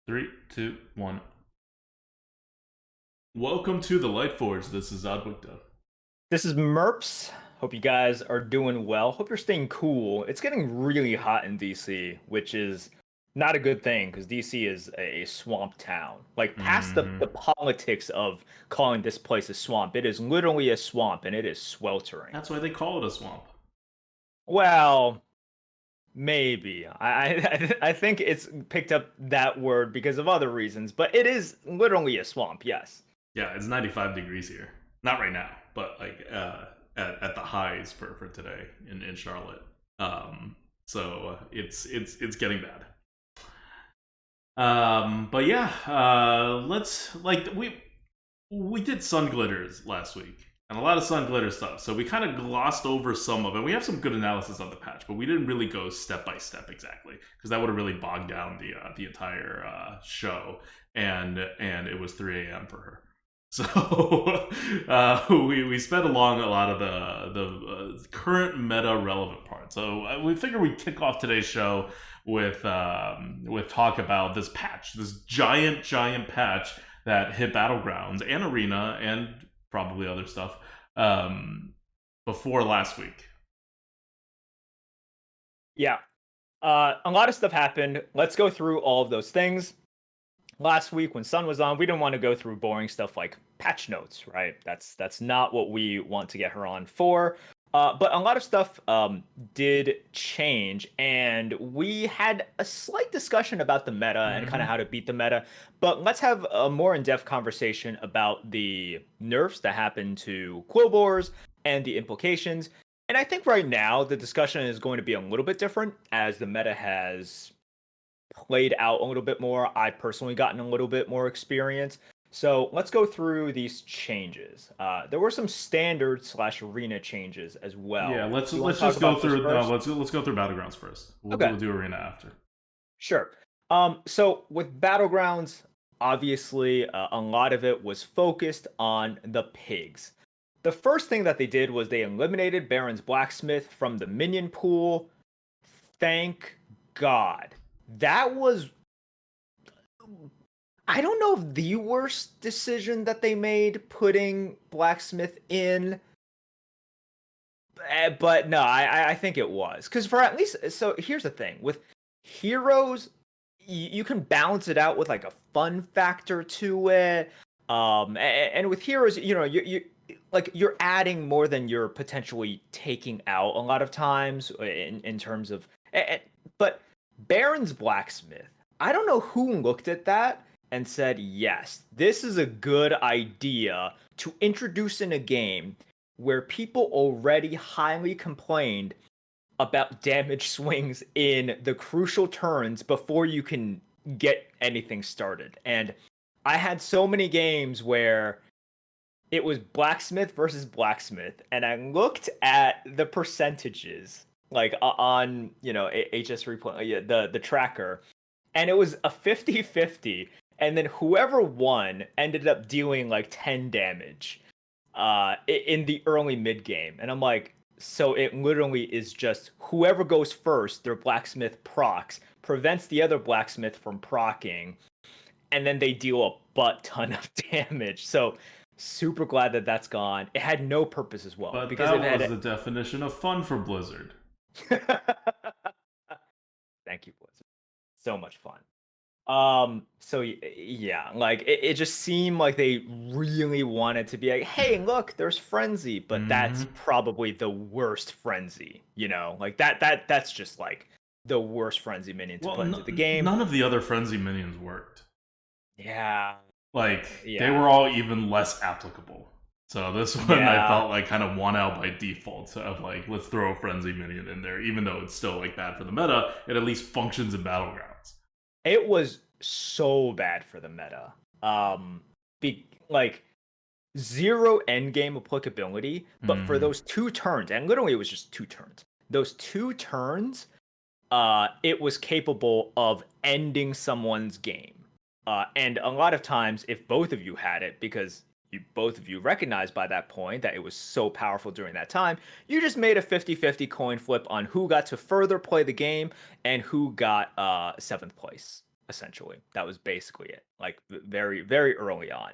Three, two, one. Welcome to the Lightforge. This is Adwikta. This is Merps. Hope you guys are doing well. Hope you're staying cool. It's getting really hot in DC, which is not a good thing because DC is a swamp town. Like past the, hmm the politics of calling this place a swamp, it is literally a swamp and it is sweltering. That's why they call it a swamp. Well, maybe. I think it's picked up that word because of other reasons, but it is literally a swamp, yes. Yeah, it's 95 degrees here. Not right now, but like at the highs for today in Charlotte. So it's getting bad. But yeah, let's like we did sun glitters last week and a lot of sun glitter stuff. So we kind of glossed over some of it. We have some good analysis on the patch, but we didn't really go step by step exactly because that would have really bogged down the entire show. And it was 3 a.m. for her. So we spent along a lot of the current meta relevant parts. So we figured we'd kick off today's show with talk about this patch, this giant patch that hit Battlegrounds and Arena and probably other stuff before last week. Yeah. A lot of stuff happened. Let's go through all of those things. Last week when Sun was on, we didn't want to go through boring stuff like patch notes, right? That's not what we want to get her on for. But a lot of stuff did change, and we had a slight discussion about the meta and kind of how to beat the meta. But let's have a more in-depth conversation about the nerfs that happened to Quillbores and the implications. And I think right now the discussion is going to be a little bit different as the meta has played out a little bit more. I've personally gotten a little bit more experience. So let's go through these changes. There were some standard slash arena changes as Yeah, well. let's Do you want let's to talk just go about those through. No, first? let's go through Battlegrounds first. Okay, We'll do Arena after. sure. So with Battlegrounds, obviously a lot of it was focused on the pigs. The first thing that they did was they eliminated Baron's Blacksmith from the minion pool. Thank God. That was, I don't know if the worst decision that they made putting Blacksmith in, but no, I think it was. Because for at least, so here's the thing with heroes, you can balance it out with like a fun factor to it. And with heroes, you like you're adding more than you're potentially taking out a lot of times in terms of, but Baron's Blacksmith, I don't know who looked at that and said, yes, this is a good idea to introduce in a game where people already highly complained about damage swings in the crucial turns before you can get anything started. And I had so many games where it was blacksmith versus blacksmith, and I looked at the percentages like on HS replay, yeah, the tracker, and it was a 50-50, and then whoever won ended up dealing like 10 damage in the early mid game. And I'm like, so it literally is just whoever goes first, their blacksmith procs, prevents the other blacksmith from procking, and then they deal a butt ton of damage. So super glad that that's gone. It had no purpose as well But because it that was had. the definition of fun for Blizzard. Thank you, Blizzard. So much fun. So yeah, like it just seemed like they really wanted to be like, hey, look, there's frenzy, but that's hmm probably the worst frenzy, like that's just like the worst frenzy minion to Well, put into the game. none of the other frenzy minions worked. Yeah, Like they yeah, were all even less applicable. So this one I yeah. felt like kind of won out by default of like let's throw a frenzy minion in there, even though it's still like bad for the meta. It at least functions in battlegrounds. It was so bad for the meta. Like zero endgame applicability, but for hmm those two turns, and literally it was just two turns. Those two turns, it was capable of ending someone's game. And a lot of times, if both of you had it, because both of you recognized by that point that it was so powerful during that time, you just made a 50-50 coin flip on who got to further play the game and who got seventh place. essentially. That was basically it. Like very, very early on.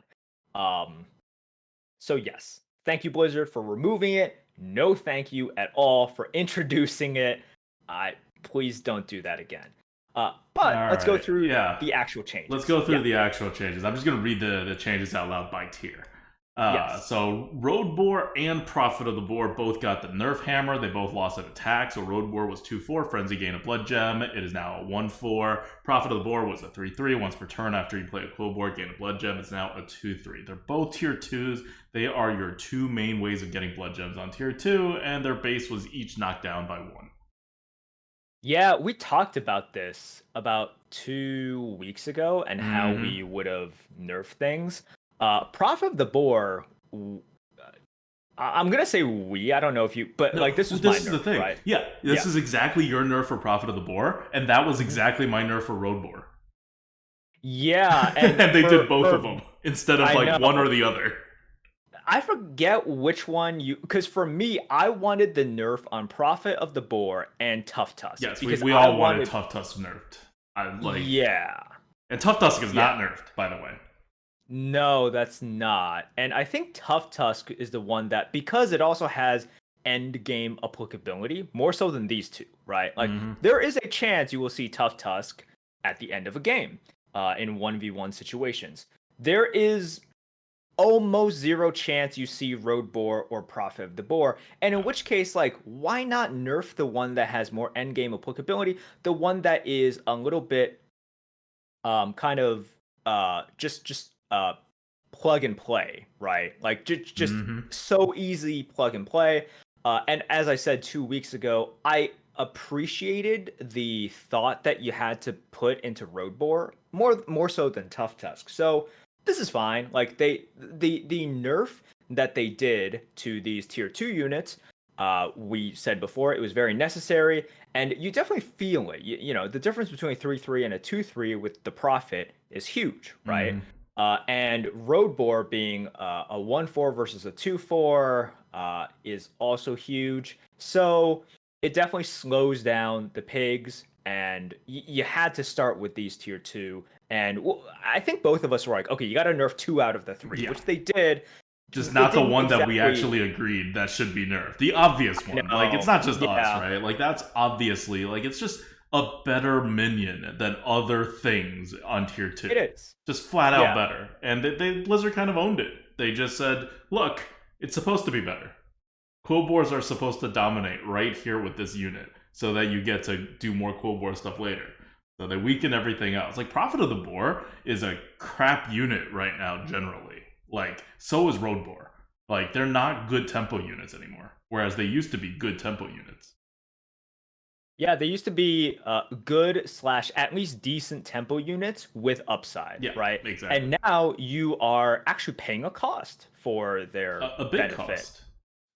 So yes, thank you, Blizzard, for removing it. No thank you at all for introducing it. Please don't do that again. But let's go through the actual changes. Let's go through the actual changes. I'm just going to read the changes out loud by tier. Yes. So Road Boar and Prophet of the Boar both got the nerf hammer. They both lost an attack. So Road Boar was 2-4, Frenzy gain a blood gem. It is now a 1-4. Prophet of the Boar was a 3-3. Once per turn after you play a quill board, gain a blood gem. It's now a 2-3. They're both tier 2s. They are your two main ways of getting blood gems on tier 2, and their base was each knocked down by 1. Yeah, we talked about this about 2 weeks ago and how we would have nerfed things. Prophet of the Boar, I'm gonna say I don't know if you, but like this is the thing, right? Yeah, this is exactly your nerf for Prophet of the Boar, and that was exactly my nerf for Road Boar. Yeah, and they did both of them instead of like one or the other. I forget which one because for me, I wanted the nerf on Prophet of the Boar and Tough Tusk. Yes, we all wanted Tough Tusk nerfed. And Tough Tusk is not nerfed, by the way. No, that's not. And I think Tough Tusk is the one that, because it also has end game applicability, more so than these two, right? Like, there is a chance you will see Tough Tusk at the end of a game in 1v1 situations. There is almost zero chance you see Road Boar or Prophet of the Boar, and in which case, like, why not nerf the one that has more end game applicability, the one that is a little bit kind of just plug and play, right? Like just so easy plug and play. And as I said 2 weeks ago, I appreciated the thought that you had to put into Road Boar more so than Tough Tusk. So this is fine. Like the nerf that they did to these tier 2 units, we said before, it was very necessary, and you definitely feel it. You know, the difference between a 3-3 and a 2-3 with the Prophet is huge, right? And Road Boar being a 1-4 versus a 2-4 is also huge. So it definitely slows down the pigs, and you had to start with these tier 2. And I think both of us were like, okay, you got to nerf 2 out of the 3, which they did. Just not the one that we actually agreed that should be nerfed. The obvious one. Like, it's not just us, right? Like, that's obviously, like, it's just a better minion than other things on tier 2. It is. Just flat out better. And Blizzard kind of owned it. They just said, look, it's supposed to be better. Quill Boars are supposed to dominate right here with this unit so that you get to do more Quill Boar stuff later. So they weaken everything else. Like, Prophet of the Boar is a crap unit right now, generally. Like, so is Road Boar. Like, they're not good tempo units anymore, whereas they used to be good tempo units. Yeah, they used to be good / at least decent tempo units with upside, right? Exactly. And now you are actually paying a cost for their a big benefit. Cost.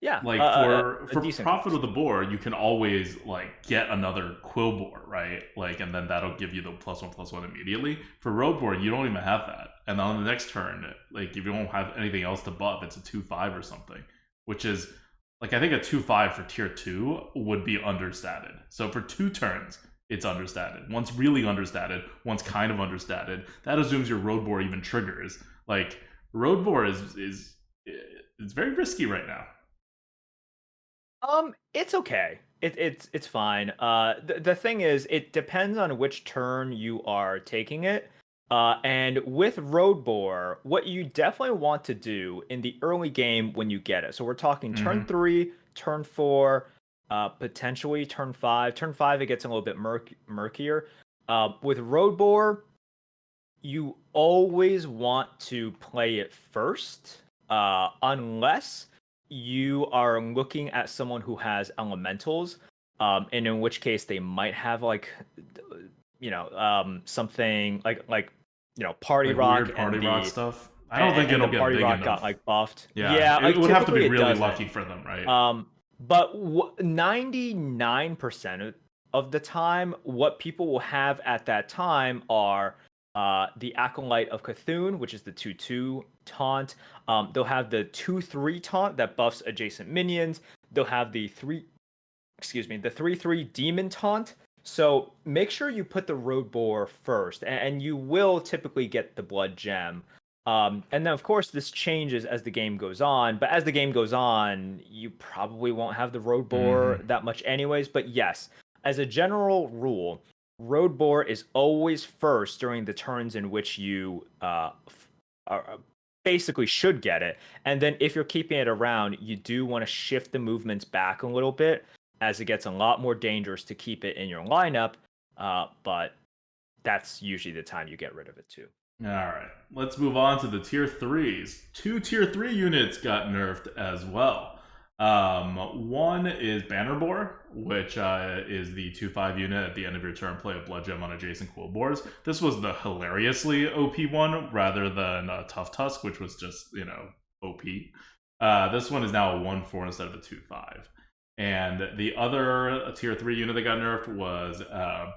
Yeah, like for Prophet of the Boar, you can always like get another Quill Boar, right? Like, and then that'll give you the +1/+1 immediately. For Road Boar, you don't even have that, and on the next turn, like if you don't have anything else to buff, it's a 2/5 or something, which is like I think a 2/5 for tier 2 would be understated. So for 2 turns, it's understated. Once really understated, once kind of understated. That assumes your Road Boar even triggers. Like Road Boar is very risky right now. It's okay. It's fine. The thing is, it depends on which turn you are taking it. And with Road Boar, what you definitely want to do in the early game when you get it. So we're talking turn 3, turn 4, potentially turn 5. Turn 5, it gets a little bit murkier. With Road Boar, you always want to play it first, unless you are looking at someone who has elementals, and in which case they might have like, something like Party like Rock, weird Party Rock stuff. I don't think it'll get Party big Rock enough. got like buffed. Yeah, like, it would have to be really lucky for them, right? But 99% of the time, what people will have at that time are the Acolyte of Cthulhu, which is the 2/2 taunt. They'll have the 2/3 taunt that buffs adjacent minions. They'll have the 3/3 demon taunt So make sure you put the road boar first, and you will typically get the blood gem. And then, of course, this changes as the game goes on. But as the game goes on, you probably won't have the road boar Mm-hmm. that much, anyways. But yes, as a general rule, road boar is always first during the turns in which you basically should get it. And then if you're keeping it around, you do want to shift the movements back a little bit as it gets a lot more dangerous to keep it in your lineup. But that's usually the time you get rid of it too. All right, let's move on to the tier threes. Two tier three units got nerfed as well. One is Banner Boar, which is the 2/5 unit at the end of your turn. Play a blood gem on adjacent cool boars. This was the hilariously OP one rather than Tough Tusk, which was just OP. This one is now a 1/4 instead of a 2/5. And the other tier 3 unit that got nerfed was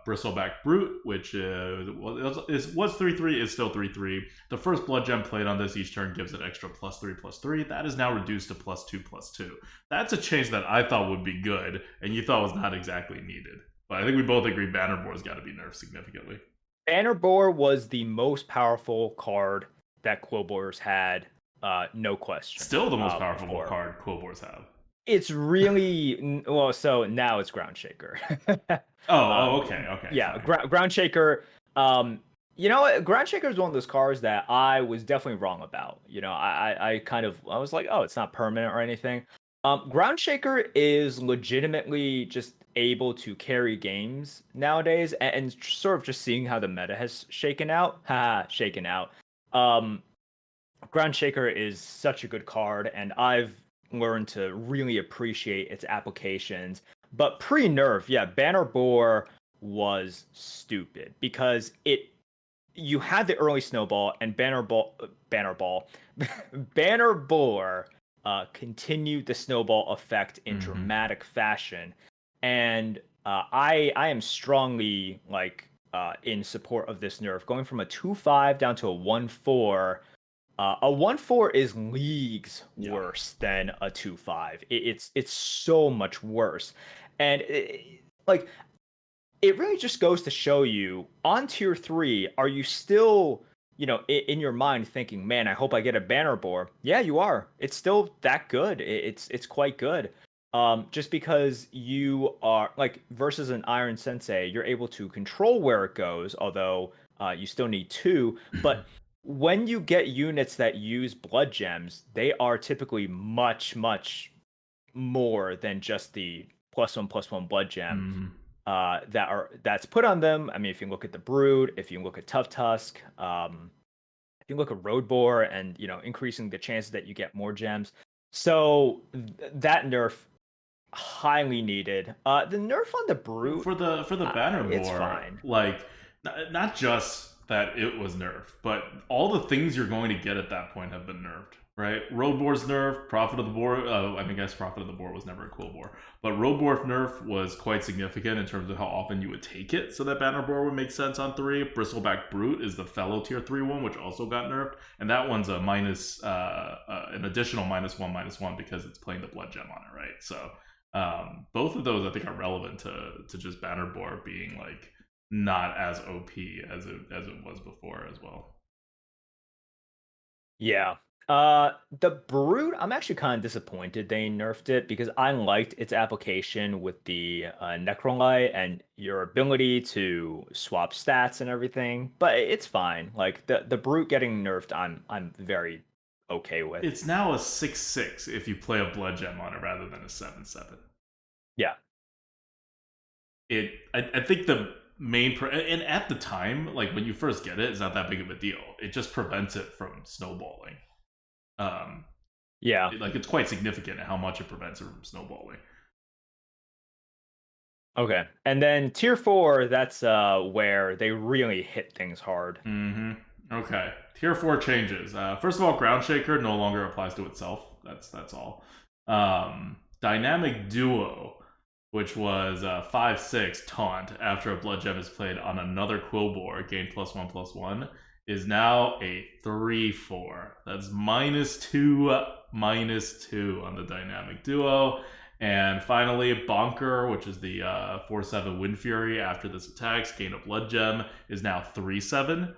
Bristleback Brute, which was 3/3, is still 3/3. The first blood gem played on this each turn gives it extra +3/+3. That is now reduced to +2/+2. That's a change that I thought would be good, and you thought was not exactly needed. But I think we both agree Banner Boar's got to be nerfed significantly. Banner Boar was the most powerful card that Quill Boars had, no question. Still the most powerful card Quill Boars have. It's really well. So now it's Ground Shaker. Okay. Yeah, Ground Shaker. Ground Shaker is one of those cards that I was definitely wrong about. I was like, oh, it's not permanent or anything. Ground Shaker is legitimately just able to carry games nowadays, and sort of just seeing how the meta has shaken out. Shaken out. Ground Shaker is such a good card, and I've learned to really appreciate its applications. But pre-nerf, yeah, Banner Boar was stupid because you had the early snowball, and Banner Boar continued the snowball effect in dramatic fashion. And I am strongly in support of this nerf, going from a 2/5 down to a 1/4. A 1/4 is leagues worse than a 2/5. It's so much worse, and it really just goes to show you on tier 3, are you still in your mind thinking, man, I hope I get a Banner Boar? Yeah, you are. It's still that good. It's quite good. Just because you are versus an Iron Sensei, you're able to control where it goes, although you still need 2, but when you get units that use blood gems, they are typically much, much more than just the +1/+1 blood gem that's put on them. I mean, if you look at the Brood, if you look at Tough Tusk, if you look at Road Boar, and increasing the chances that you get more gems. So that nerf highly needed. The nerf on the Brute for the Banner Boar, it's fine. Not just that it was nerfed, but all the things you're going to get at that point have been nerfed, right? Road Boar's nerf, Prophet of the Boar. I guess Prophet of the Boar was never a Quill Boar, but Road Boar nerf was quite significant in terms of how often you would take it, so that Banner Boar would make sense on 3. Bristleback Brute is the fellow tier 3 one, which also got nerfed, and that one's a an additional -1/-1 because it's playing the blood gem on it, right? So both of those I think are relevant to just Banner Boar being not as OP as it was before as well. Yeah. The Brood, I'm actually kind of disappointed they nerfed it because I liked its application with the Necrolite and your ability to swap stats and everything. But it's fine. The Brute getting nerfed, I'm very okay with. It's now a 6/6 if you play a blood gem on it rather than a 7/7. Yeah. I think the main and at the time, when you first get it, it's not that big of a deal. It just prevents it from snowballing. Yeah, it's quite significant how much it prevents it from snowballing. Okay, and then tier 4, that's where they really hit things hard. Okay, tier 4 changes. First of all, Ground Shaker no longer applies to itself. That's all. Dynamic Duo, which was 5/6 taunt after a blood gem is played on another Quill Boar, gain +1/+1, is now a 3/4. That's -2/-2 on the Dynamic Duo. And finally, Bonker, which is the 4/7 Wind Fury after this attacks, gain a Blood Gem, is now 3/7.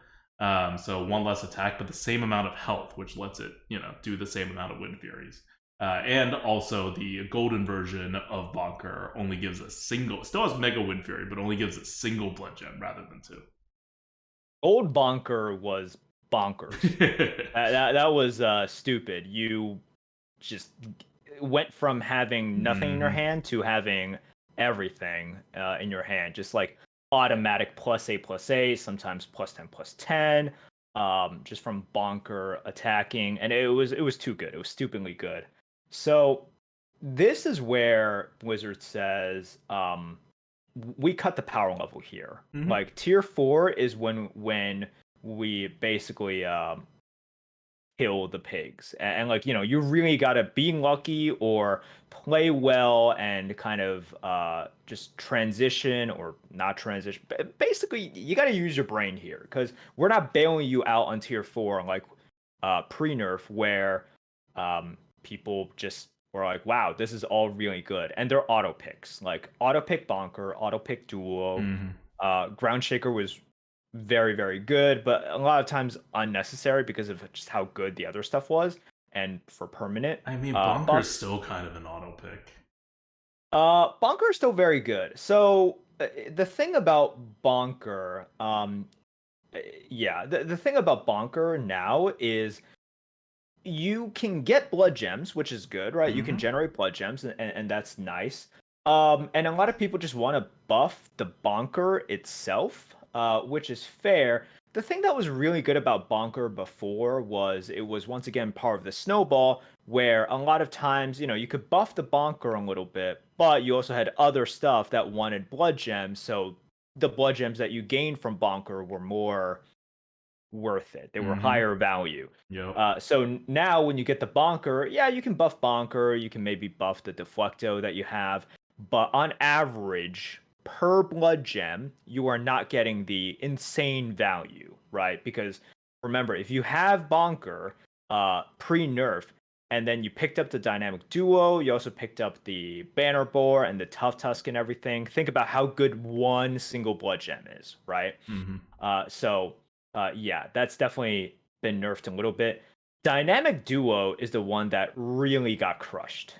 So one less attack, but the same amount of health, which lets it, do the same amount of Wind Furies. And also the golden version of Bonker only gives a single, still has Mega Wind Fury, but only gives a single Blood Gem rather than two. Old Bonker was bonkers. that was stupid. You just went from having nothing in your hand to having everything in your hand. Just like automatic +8/+8, sometimes +10/+10, just from Bonker attacking, and it was too good. It was stupidly good. So this is where Blizzard says, we cut the power level here. Like tier 4 is when we basically kill the pigs, and like you really gotta be lucky or play well and kind of just transition or not transition. Basically, you gotta use your brain here because we're not bailing you out on tier 4 like pre-nerf where people just were like, wow, this is all really good, and they're auto picks, like auto pick Bonker, auto pick Duo. Ground Shaker was very, very good, but a lot of times unnecessary because of just how good the other stuff was. And for permanent, I mean, Bonker's still kind of an auto pick. Bonker is still very good. So the thing about Bonker, the thing about Bonker now is you can get blood gems, which is good, right? You can generate blood gems, and that's nice. And a lot of people just want to buff the Bonker itself, which is fair. The thing that was really good about Bonker before was it was once again part of the snowball, where a lot of times, you could buff the Bonker a little bit, but you also had other stuff that wanted blood gems, so the blood gems that you gained from Bonker were more worth it. They were higher value. Yep. So now when you get the Bonker, yeah, you can buff Bonker, you can maybe buff the Deflecto that you have, but on average, per blood gem, you are not getting the insane value, right? Because remember, if you have Bonker pre-nerf, and then you picked up the Dynamic Duo, you also picked up the Banner Boar and the Tough Tusk and everything, think about how good one single blood gem is, right? Yeah, that's definitely been nerfed a little bit. Dynamic Duo is the one that really got crushed.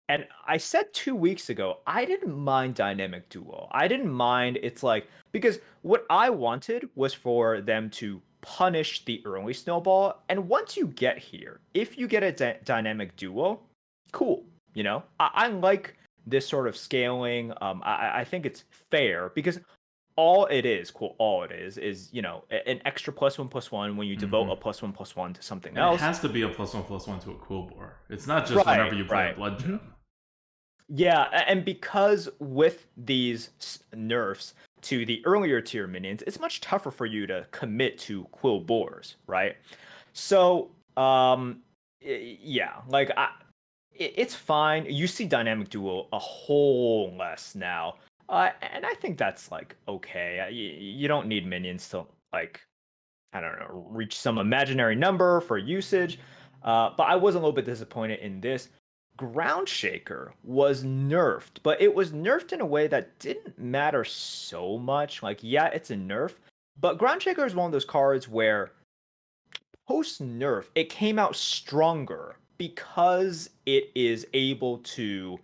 And I said 2 weeks ago, I didn't mind Dynamic Duo. I didn't mind, it's like, because what I wanted was for them to punish the early snowball. And once you get here, if you get a Dynamic Duo, cool. I like this sort of scaling. I think it's fair because all it is an extra +1/+1 when you devote a +1/+1 to something else. It has to be a +1/+1 to a Quillbore. It's not just whenever you play a blood gem. Yeah, and because with these nerfs to the earlier tier minions, it's much tougher for you to commit to Quillbores, right? So, yeah, like it's fine. You see Dynamic Duo a whole less now. And I think that's like okay. You don't need minions to like, I don't know, reach some imaginary number for usage. But I was a little bit disappointed in this. Ground Shaker was nerfed, but it was nerfed in a way that didn't matter so much. Like, yeah, it's a nerf, but Ground Shaker is one of those cards where post nerf it came out stronger because it is able to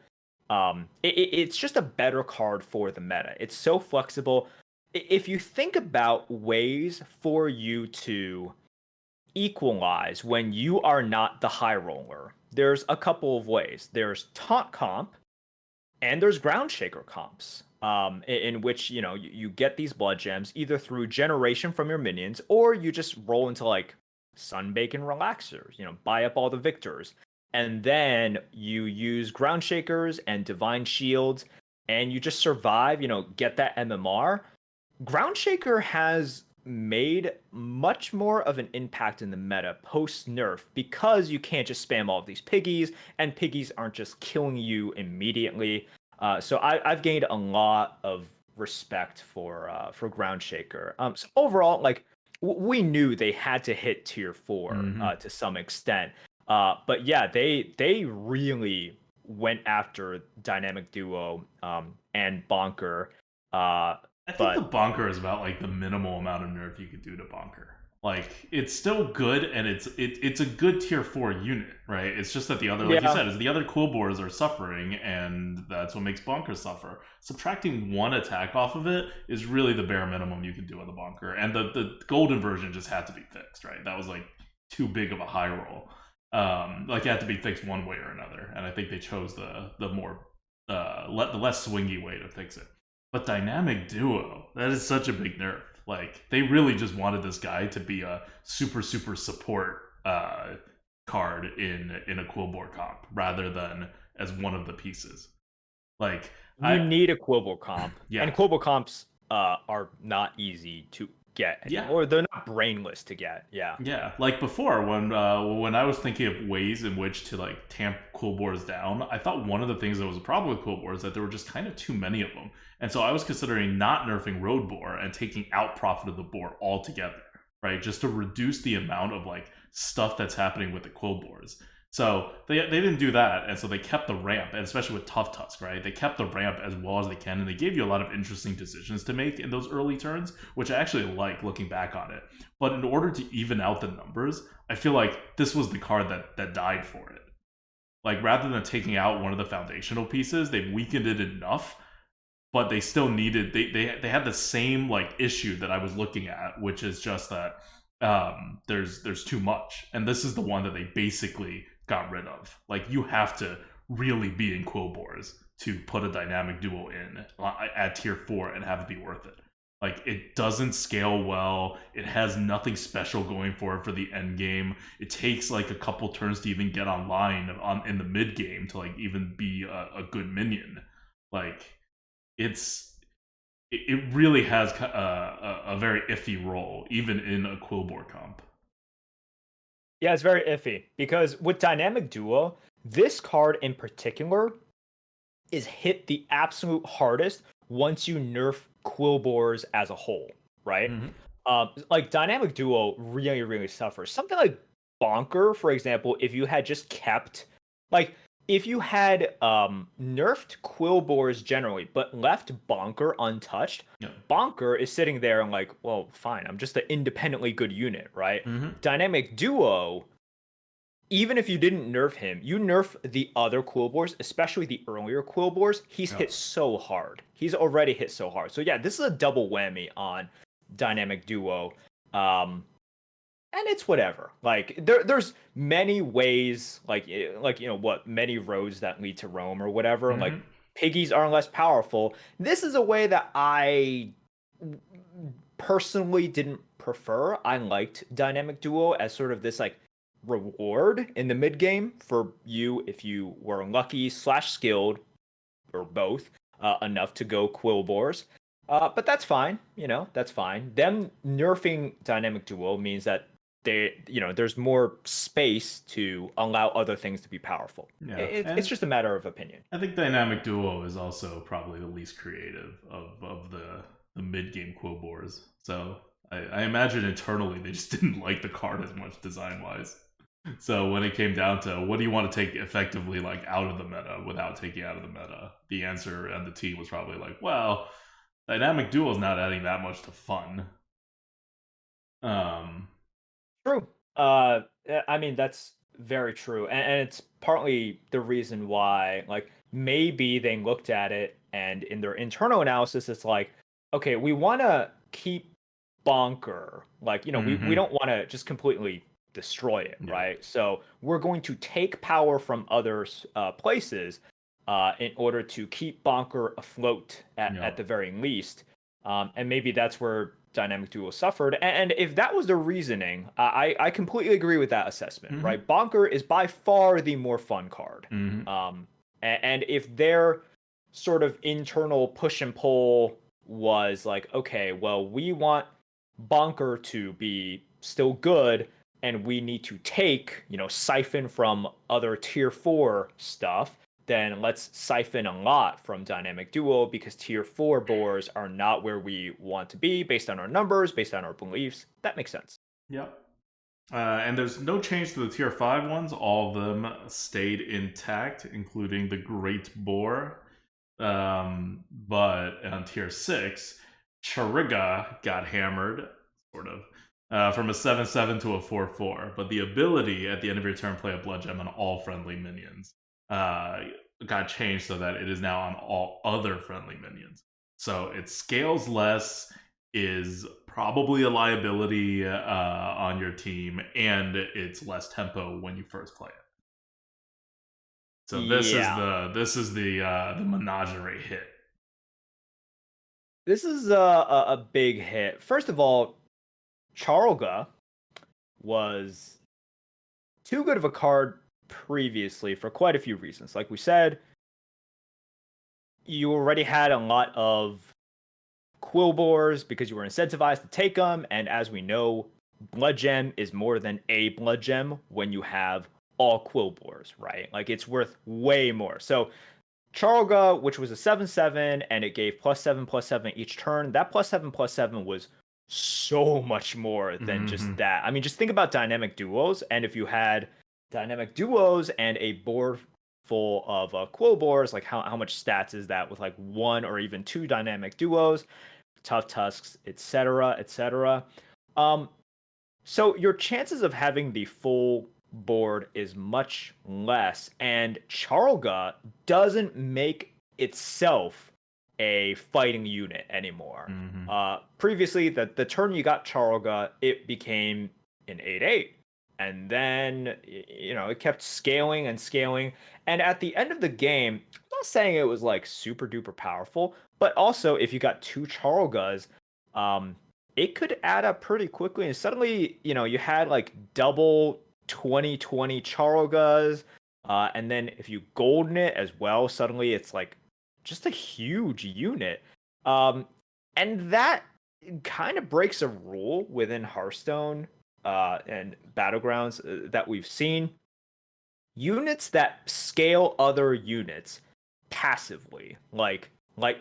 it's just a better card for the meta. It's so flexible. If you think about ways for you to equalize when you are not the high roller, there's a couple of ways. There's taunt comp and there's ground shaker comps, in which you get these blood gems either through generation from your minions or you just roll into like Sunbake and Relaxers, buy up all the victors. And then you use Ground Shakers and Divine Shields, and you just survive, get that MMR. Ground Shaker has made much more of an impact in the meta post-nerf because you can't just spam all of these piggies, and piggies aren't just killing you immediately. So I've gained a lot of respect for Ground Shaker. So overall, like, we knew they had to hit tier 4 to some extent. But yeah, they really went after Dynamic Duo and Bonker. I think the But bonker is about like the minimal amount of nerf you could do to bonker. Like it's still good, and it's a good tier 4 unit, right? It's just that the other, like you yeah, said, is the other cool boars are suffering, and that's what makes bonker suffer. Subtracting one attack off of it is really the bare minimum you can do on the bonker, and the golden version just had to be fixed, right? That was like too big of a high roll. Like it had to be fixed one way or another, and I think they chose the more the less swingy way to fix it. But dynamic duo, that is such a big nerf. Like they really just wanted this guy to be a super support card in a Quillbore comp rather than as one of the pieces. Like you I need a Quibble comp, yeah. and Quibble comps are not easy to get Yeah. anymore. They're not brainless to get. Yeah. Yeah, like before when I was thinking of ways in which to like tamp cool boards down, I thought one of the things that was a problem with cool boards is that there were just kind of too many of them, and so I was considering not nerfing road boar and taking out profit of the boar altogether, right? Just to reduce the amount of like stuff that's happening with the quill boards. So they didn't do that, and so they kept the ramp, and especially with Tough Tusk, right? They kept the ramp as well as they can, and they gave you a lot of interesting decisions to make in those early turns, which I actually like looking back on it. But in order to even out the numbers, I feel like this was the card that died for it. Like rather than taking out one of the foundational pieces, they weakened it enough, but they still needed they had the same like issue that I was looking at, which is just that there's too much, and this is the one that they basically got rid of. Like you have to really be in Quillbores to put a dynamic duo in at tier 4 and have it be worth it. Like it doesn't scale well. It has nothing special going for it for the end game. It takes like a couple turns to even get online in the mid game to like even be a good minion. Like it really has a very iffy role even in a Quillbore comp. Yeah, it's very iffy because with Dynamic Duo, this card in particular is hit the absolute hardest once you nerf Quillbores as a whole, right? Mm-hmm. Like Dynamic Duo really suffers. Something like Bonker, for example, if you had just kept like if you had nerfed Quillbores generally, but left Bonker untouched, Yeah. Bonker is sitting there and like, well, fine, I'm just an independently good unit, right? Mm-hmm. Dynamic Duo, even if you didn't nerf him, you nerf the other Quillbores, especially the earlier Quillbores, he's Yeah. hit so hard. He's already hit so hard. So yeah, this is a double whammy on Dynamic Duo. And it's whatever. Like there's many ways, like you know what, many roads that lead to Rome or whatever. Like Mm-hmm. piggies are less powerful. This is a way that I personally didn't prefer. I liked Dynamic Duo as sort of this like reward in the mid game for you if you were lucky slash skilled or both enough to go Quillbores. But that's fine, you know, that's fine. Them nerfing Dynamic Duo means that there's more space to allow other things to be powerful. Yeah. It's And just a matter of opinion. I think dynamic duo is also probably the least creative of the mid game Quillbores. So I imagine internally they just didn't like the card as much design wise. So when it came down to what do you want to take effectively like out of the meta without taking out of the meta, the answer and the team was probably like, well, dynamic duo is not adding that much to fun. Um, True. I mean that's very true, and it's partly the reason why, like, maybe they looked at it and in their internal analysis, it's like, okay, we want to keep Bonker, like, we mm-hmm. don't want to just completely destroy it, Yeah. right? So we're going to take power from other places, in order to keep Bonker afloat Yeah. at the very least. And maybe that's where Dynamic Duo suffered. And if that was the reasoning, I completely agree with that assessment, Mm-hmm. right? Bonker is by far the more fun card. Mm-hmm. And if their sort of internal push and pull was like, okay, well, we want Bonker to be still good, and we need to take, siphon from other tier 4 stuff, then let's siphon a lot from Dynamic Duo because tier 4 boars are not where we want to be based on our numbers, based on our beliefs. That makes sense. Yep. And there's no change to the tier 5 ones. All of them stayed intact, including the Great Boar. But on tier 6, Chariga got hammered, sort of, from a 7/7 to a 4/4. But the ability at the end of your turn, play a Blood Gem on all friendly minions, got changed so that it is now on all other friendly minions. So it scales less, is probably a liability on your team, and it's less tempo when you first play it. So this is the menagerie hit. This is a big hit. First of all, Charlga was too good of a card previously for quite a few reasons. Like we said, you already had a lot of Quillbores because you were incentivized to take them, and as we know, Blood Gem is more than a Blood Gem when you have all Quillbores, right? Like, it's worth way more. So Charlga, which was a 7/7, and it gave +7/+7 each turn, that +7/+7 was so much more than just that. I mean, just think about dynamic duos, and if you had dynamic duos and a board full of Quillbores, like how much stats is that with like 1 or even 2 dynamic duos, Tough Tusks, etc., etc. So your chances of having the full board is much less, and Charlga doesn't make itself a fighting unit anymore. Previously, the turn you got Charlga, it became an 8/8. And then, it kept scaling and scaling. And at the end of the game, I'm not saying it was like super duper powerful, but also if you got 2 Charlgas, it could add up pretty quickly. And suddenly, you had like double 20/20 Charlgas. And then if you golden it as well, suddenly it's like just a huge unit. And that kind of breaks a rule within Hearthstone and Battlegrounds that we've seen. Units that scale other units passively, like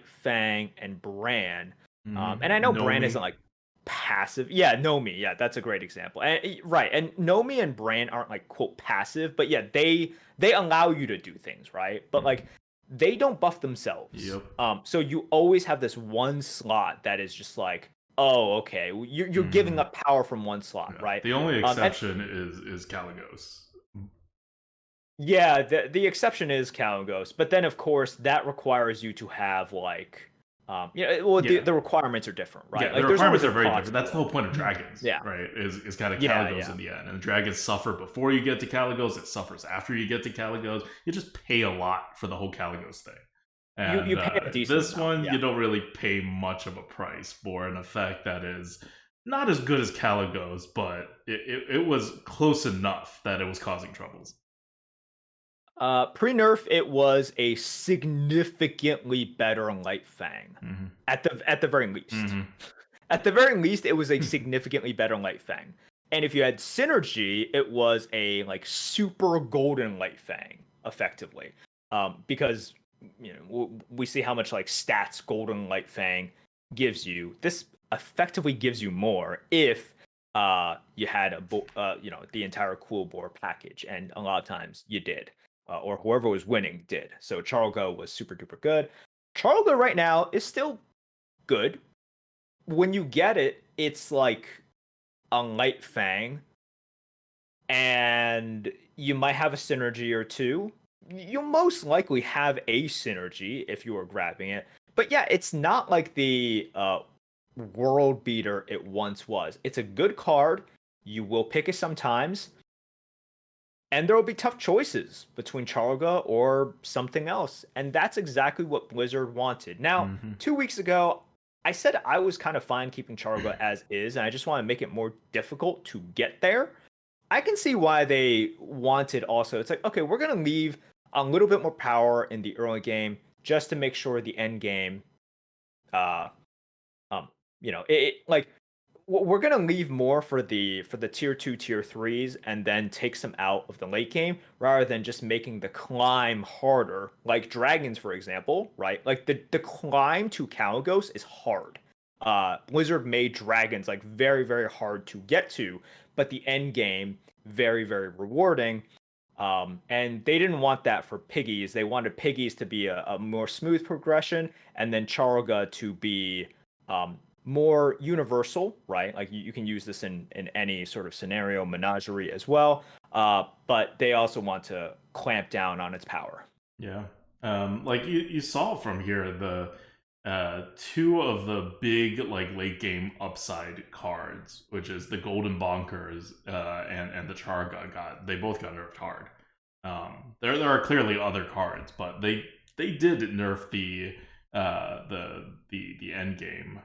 Fang and Bran. And I know Bran isn't like passive. Yeah, Nomi. Yeah, that's a great example. And right, and Nomi and Bran aren't like quote passive, but yeah, they allow you to do things, right? But like they don't buff themselves. Yep. So you always have this one slot that is just like, oh, okay, you're giving up power from one slot, Yeah. right? The only exception is Caligos. Yeah, the exception is Caligos, but then of course that requires you to have like, the requirements are different, right? Yeah, like, the requirements are very different. That's the whole point of dragons, yeah, right? Is kind of Caligos in the end, and dragons suffer before you get to Caligos. It suffers after you get to Caligos. You just pay a lot for the whole Caligos thing. And you pay a decent this amount, one, you don't really pay much of a price for an effect that is not as good as Caligos, but it was close enough that it was causing troubles. Pre-nerf, it was a significantly better Light Fang. At the very least. At the very least, it was a significantly better Light Fang. And if you had synergy, it was a like super golden Light Fang, effectively. Because we see how much like stats golden Light Fang gives you. This effectively gives you more if you had the entire Quillbore package, and a lot of times you did. Or whoever was winning did. So Charlga was super duper good. Charlga right now is still good. When you get it, it's like a Light Fang, and you might have a synergy or two. You'll most likely have a synergy if you are grabbing it. But yeah, it's not like the world beater it once was. It's a good card. You will pick it sometimes. And there will be tough choices between Charlga or something else. And that's exactly what Blizzard wanted. Now, 2 weeks ago, I said I was kind of fine keeping Charlga as is, and I just want to make it more difficult to get there. I can see why they wanted also. It's like, okay, we're going to leave a little bit more power in the early game just to make sure the end game, we're gonna leave more for the tier 2, tier 3s, and then take some out of the late game rather than just making the climb harder. Like dragons, for example, right? Like the climb to Caligos is hard. Blizzard made dragons like very, very hard to get to but the end game very, very rewarding. And they didn't want that for Piggies. They wanted Piggies to be a more smooth progression, and then Charga to be more universal, right? Like you can use this in any sort of scenario, menagerie as well. But they also want to clamp down on its power. Yeah. Like you saw from here the two of the big like late game upside cards, which is the Golden Bonkers and the Charga they both got nerfed hard. There are clearly other cards, but they did nerf the end game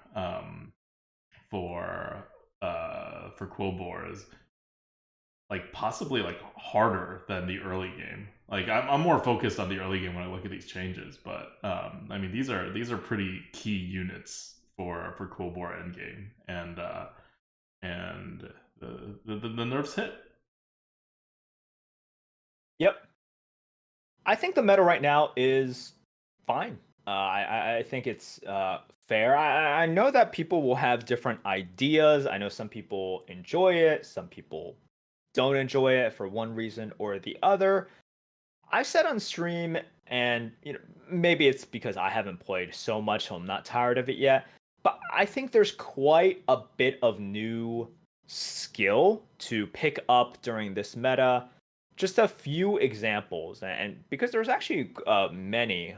for Quillbores, like possibly like harder than the early game. Like I'm more focused on the early game when I look at these changes, but I mean these are pretty key units for Quillbore endgame, and the nerfs hit. Yep. I think the meta right now is fine. I think it's fair. I know that people will have different ideas. I know some people enjoy it, some people don't enjoy it for one reason or the other. I said on stream, and maybe it's because I haven't played so much, so I'm not tired of it yet. But I think there's quite a bit of new skill to pick up during this meta. Just a few examples, and because there's actually many.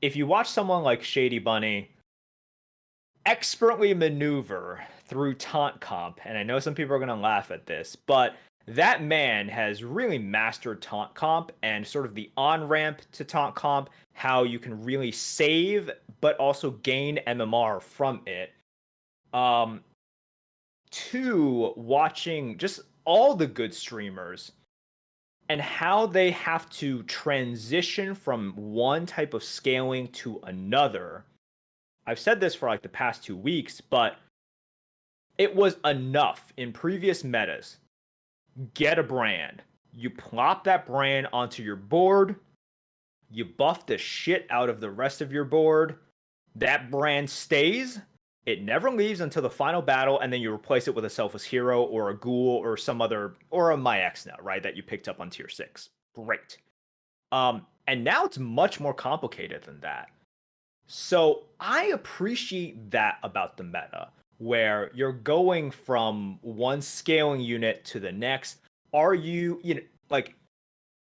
If you watch someone like Shady Bunny expertly maneuver through taunt comp, and I know some people are going to laugh at this, but that man has really mastered taunt comp and sort of the on ramp to taunt comp, how you can really save but also gain MMR from it. Two, watching just all the good streamers and how they have to transition from one type of scaling to another. I've said this for like the past 2 weeks, but it was enough in previous metas. Get a brand. You plop that brand onto your board. You buff the shit out of the rest of your board. That brand stays. It never leaves until the final battle, and then you replace it with a selfless hero or a ghoul or some other, or a MyX now, right? That you picked up on tier 6. Great. And now it's much more complicated than that. So I appreciate that about the meta, where you're going from one scaling unit to the next. Are you, like,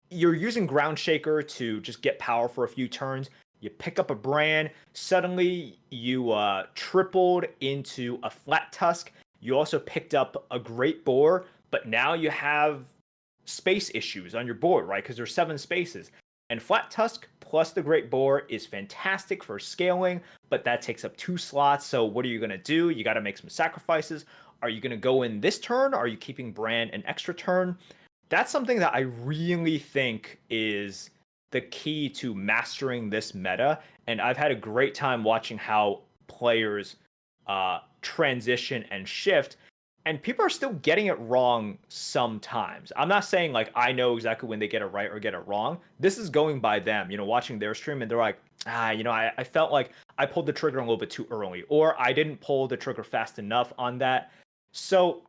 you're using Ground Shaker to just get power for a few turns. You pick up a brand, suddenly you tripled into a Flat Tusk. You also picked up a Great Boar, but now you have space issues on your board, right? Because there's 7 spaces. And Flat Tusk plus the Great Boar is fantastic for scaling, but that takes up 2 slots. So what are you going to do? You got to make some sacrifices. Are you going to go in this turn? Are you keeping Brand an extra turn? That's something that I really think is the key to mastering this meta. And I've had a great time watching how players transition and shift. And people are still getting it wrong sometimes. I'm not saying like I know exactly when they get it right or get it wrong. This is going by them, watching their stream, and they're like, I felt like I pulled the trigger a little bit too early, or I didn't pull the trigger fast enough on that. So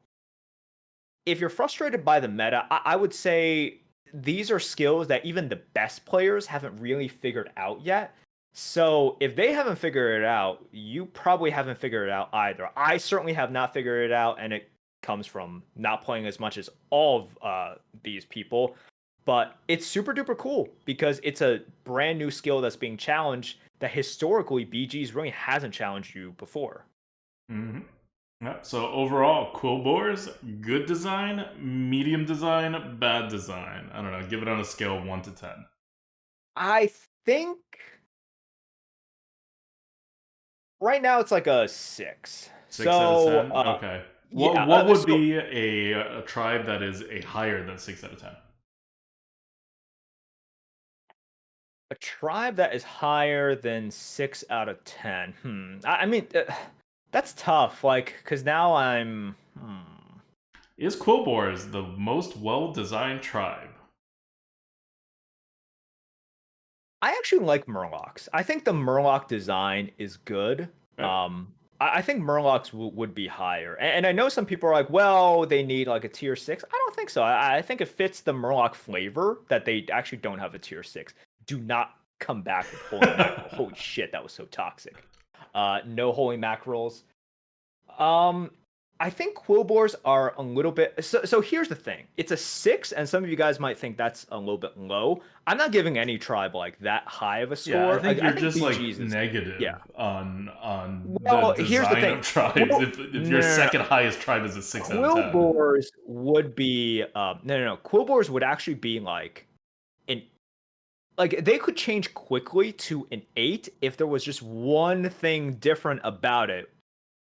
if you're frustrated by the meta, I would say these are skills that even the best players haven't really figured out yet. So if they haven't figured it out, you probably haven't figured it out either. I certainly have not figured it out, and it comes from not playing as much as all of these people. But it's super duper cool because it's a brand new skill that's being challenged that historically BG's really hasn't challenged you before. Mm-hmm. Yep. So overall, Quillbores, good design, medium design, bad design. I don't know. Give it on a scale of 1 to 10. I think right now it's like a 6. 6 out of 10. Okay. What would so be a tribe that is a higher than 6 out of 10? a tribe that is higher than 6 out of 10. I mean, that's tough. Like, because now I'm. Is Quillbores the most well-designed tribe? I actually like Murlocs. I think the Murloc design is good. Okay. I think Murlocs would be higher, and I know some people are like, well, they need like a tier 6. I don't think so. I think it fits the Murloc flavor that they actually don't have a tier 6. Do not come back with Holy Mackerel. Holy shit, that was so toxic. No Holy Mackerels. Um, I think Quillbores are a little bit. So here's the thing. It's a 6, and some of you guys might think that's a little bit low. I'm not giving any tribe like that high of a score. Yeah, I think you're I think just like BG's is, negative yeah. on the Well, here's the design thing. of tribes. If your second highest tribe is a 6 out of 10. Quillbores would be no. Quillbores would actually be like an like they could change quickly to an 8 if there was just one thing different about it,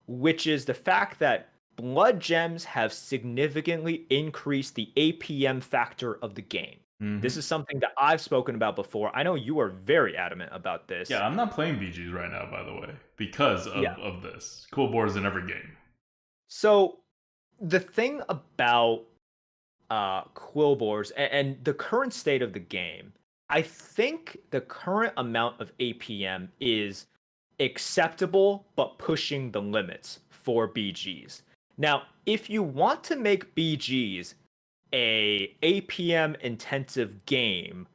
which is the fact that blood gems have significantly increased the APM factor of the game. This is something that I've spoken about before. I know you are very adamant about this. Yeah, I'm not playing BGs right now, by the way, because of this. Cool boards in every game. So the thing about Quillbores and the current state of the game, I think the current amount of APM is acceptable, but pushing the limits for BGs. Now, if you want to make BGs a APM intensive game,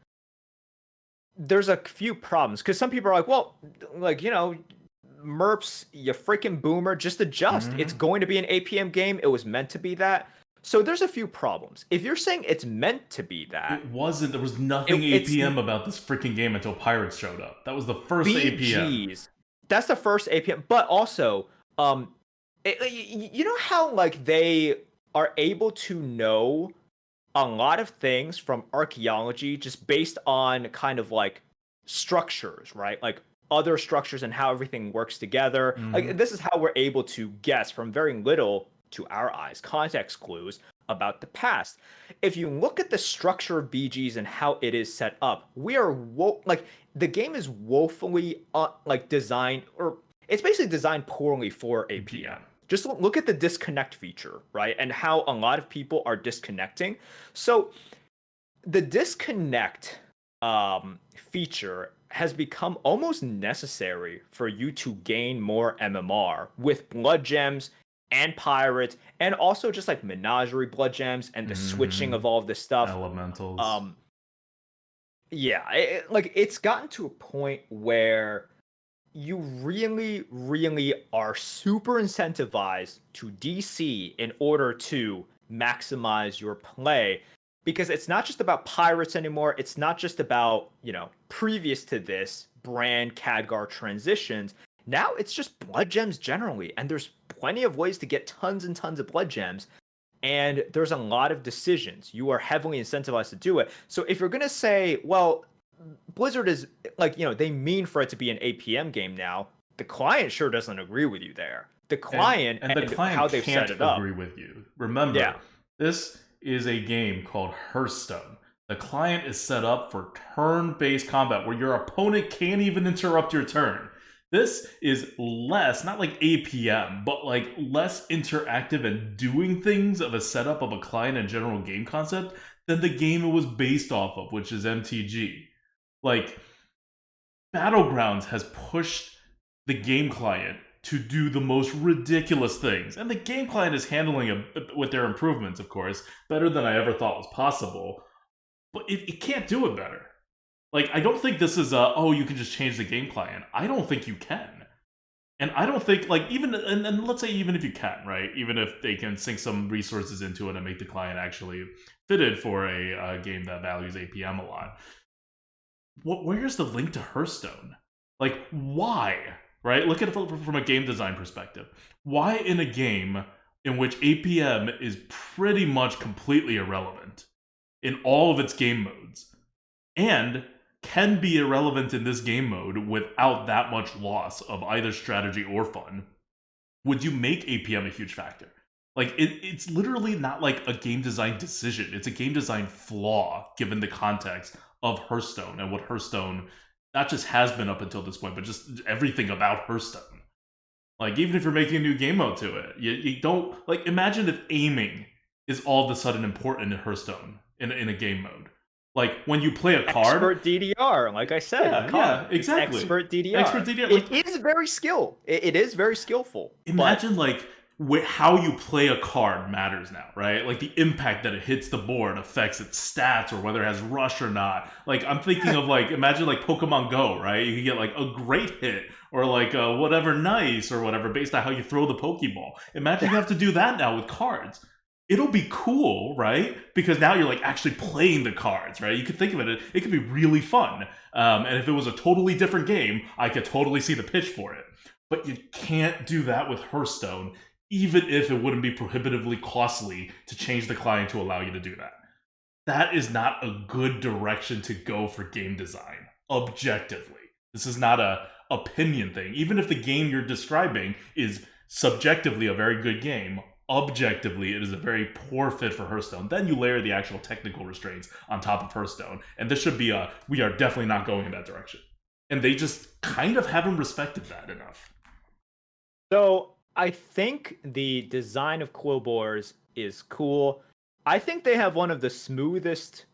there's a few problems because some people are like, well, like, Merps, you freaking boomer, just adjust. It's going to be an APM game. It was meant to be that. So there's a few problems. If you're saying it's meant to be that, it wasn't. There was nothing APM about this freaking game until Pirates showed up. That was the first APM. That's the first APM. But also, you know how like they are able to know a lot of things from archaeology just based on kind of like structures, right? Like other structures and how everything works together. Like this is how we're able to guess from very little, to our eyes, context clues about the past. If you look at the structure of BGs and how it is set up, we are like the game is woefully like designed, or it's basically designed poorly for APM. Just look at the disconnect feature, right? And how a lot of people are disconnecting. So the disconnect feature has become almost necessary for you to gain more MMR with blood gems and pirates, and also just like menagerie blood gems and the switching of all of this stuff. Elementals. Yeah, like it's gotten to a point where you really, really are super incentivized to DC in order to maximize your play, because it's not just about pirates anymore. It's not just about, previous to this brand Khadgar transitions. Now it's just blood gems generally, and there's plenty of ways to get tons and tons of blood gems, and there's a lot of decisions. You are heavily incentivized to do it. So if you're going to say, well, Blizzard is like, they mean for it to be an APM game now, the client sure doesn't agree with you there. The client and the client how they've can't set it up. agree with you. Remember, this is a game called Hearthstone. The client is set up for turn-based combat where your opponent can't even interrupt your turn. This is less, not like APM, but like less interactive and doing things of a setup of a client and general game concept than the game it was based off of, which is MTG. Like, Battlegrounds has pushed the game client to do the most ridiculous things. And the game client is handling it with their improvements, of course, better than I ever thought was possible. But it can't do it better. Like, I don't think this is you can just change the game client. I don't think you can. And I don't think, like, even, and let's say even if you can, right? Even if they can sink some resources into it and make the client actually fitted for a game that values APM a lot. Where's the link to Hearthstone? Like, why? Right? Look at it from a game design perspective. Why in a game in which APM is pretty much completely irrelevant in all of its game modes, and can be irrelevant in this game mode without that much loss of either strategy or fun, would you make APM a huge factor? Like, it's literally not like a game design decision. It's a game design flaw given the context of Hearthstone and what Hearthstone not just has been up until this point, but just everything about Hearthstone. Like, even if you're making a new game mode to it, you don't, like, imagine if aiming is all of a sudden important in Hearthstone in a game mode. Like when you play a card, Expert DDR, like I said, yeah, it's exactly. expert DDR. Expert DDR. Like, It is very it is very skillful, but imagine like how you play a card matters now, right? Like the impact that it hits the board affects its stats or whether it has rush or not. Like I'm thinking of like imagine like Pokemon Go, right? You can get like a great hit or like whatever nice or whatever based on how you throw the Pokeball. Imagine you have to do that now with cards. It'll be cool, right? Because now you're like actually playing the cards, right? You could think of it; it could be really fun. And if it was a totally different game, I could totally see the pitch for it. But you can't do that with Hearthstone, even if it wouldn't be prohibitively costly to change the client to allow you to do that. That is not a good direction to go for game design, objectively. This is not a opinion thing. Even if the game you're describing is subjectively a very good game, objectively it is a very poor fit for Hearthstone. Then you layer the actual technical restraints on top of Hearthstone, and this should be we are definitely not going in that direction. And they just kind of haven't respected that enough. So I think the design of Quillbores is cool. I think they have one of the smoothest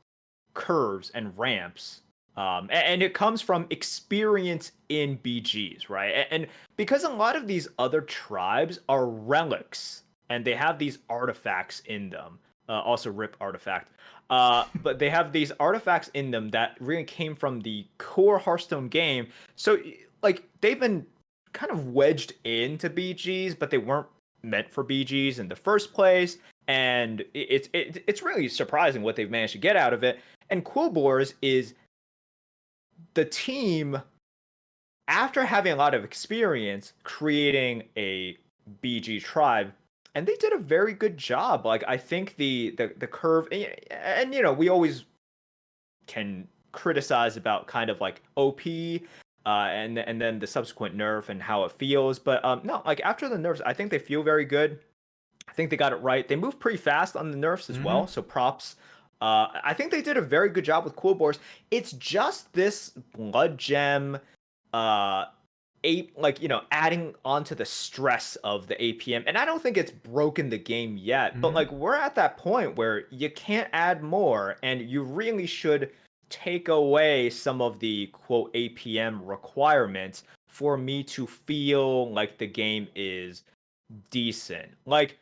curves and ramps. And it comes from experience in BGs, right? And because a lot of these other tribes are relics and they have these artifacts in them, also rip artifact. But they have these artifacts in them that really came from the core Hearthstone game. So like they've been kind of wedged into BGs, but they weren't meant for BGs in the first place. And it's really surprising what they've managed to get out of it. And Quillbores is the team, after having a lot of experience creating a BG tribe, and they did a very good job. Like I think the curve, and you know, we always can criticize about kind of like OP and then the subsequent nerf and how it feels. But no, like after the nerfs, I think they feel very good. I think they got it right. They move pretty fast on the nerfs as well, so props. I think they did a very good job with Quillbores. It's just this blood gem, like you know, adding onto the stress of the APM, and I don't think it's broken the game yet. But like we're at that point where you can't add more, and you really should take away some of the quote APM requirements for me to feel like the game is decent. Like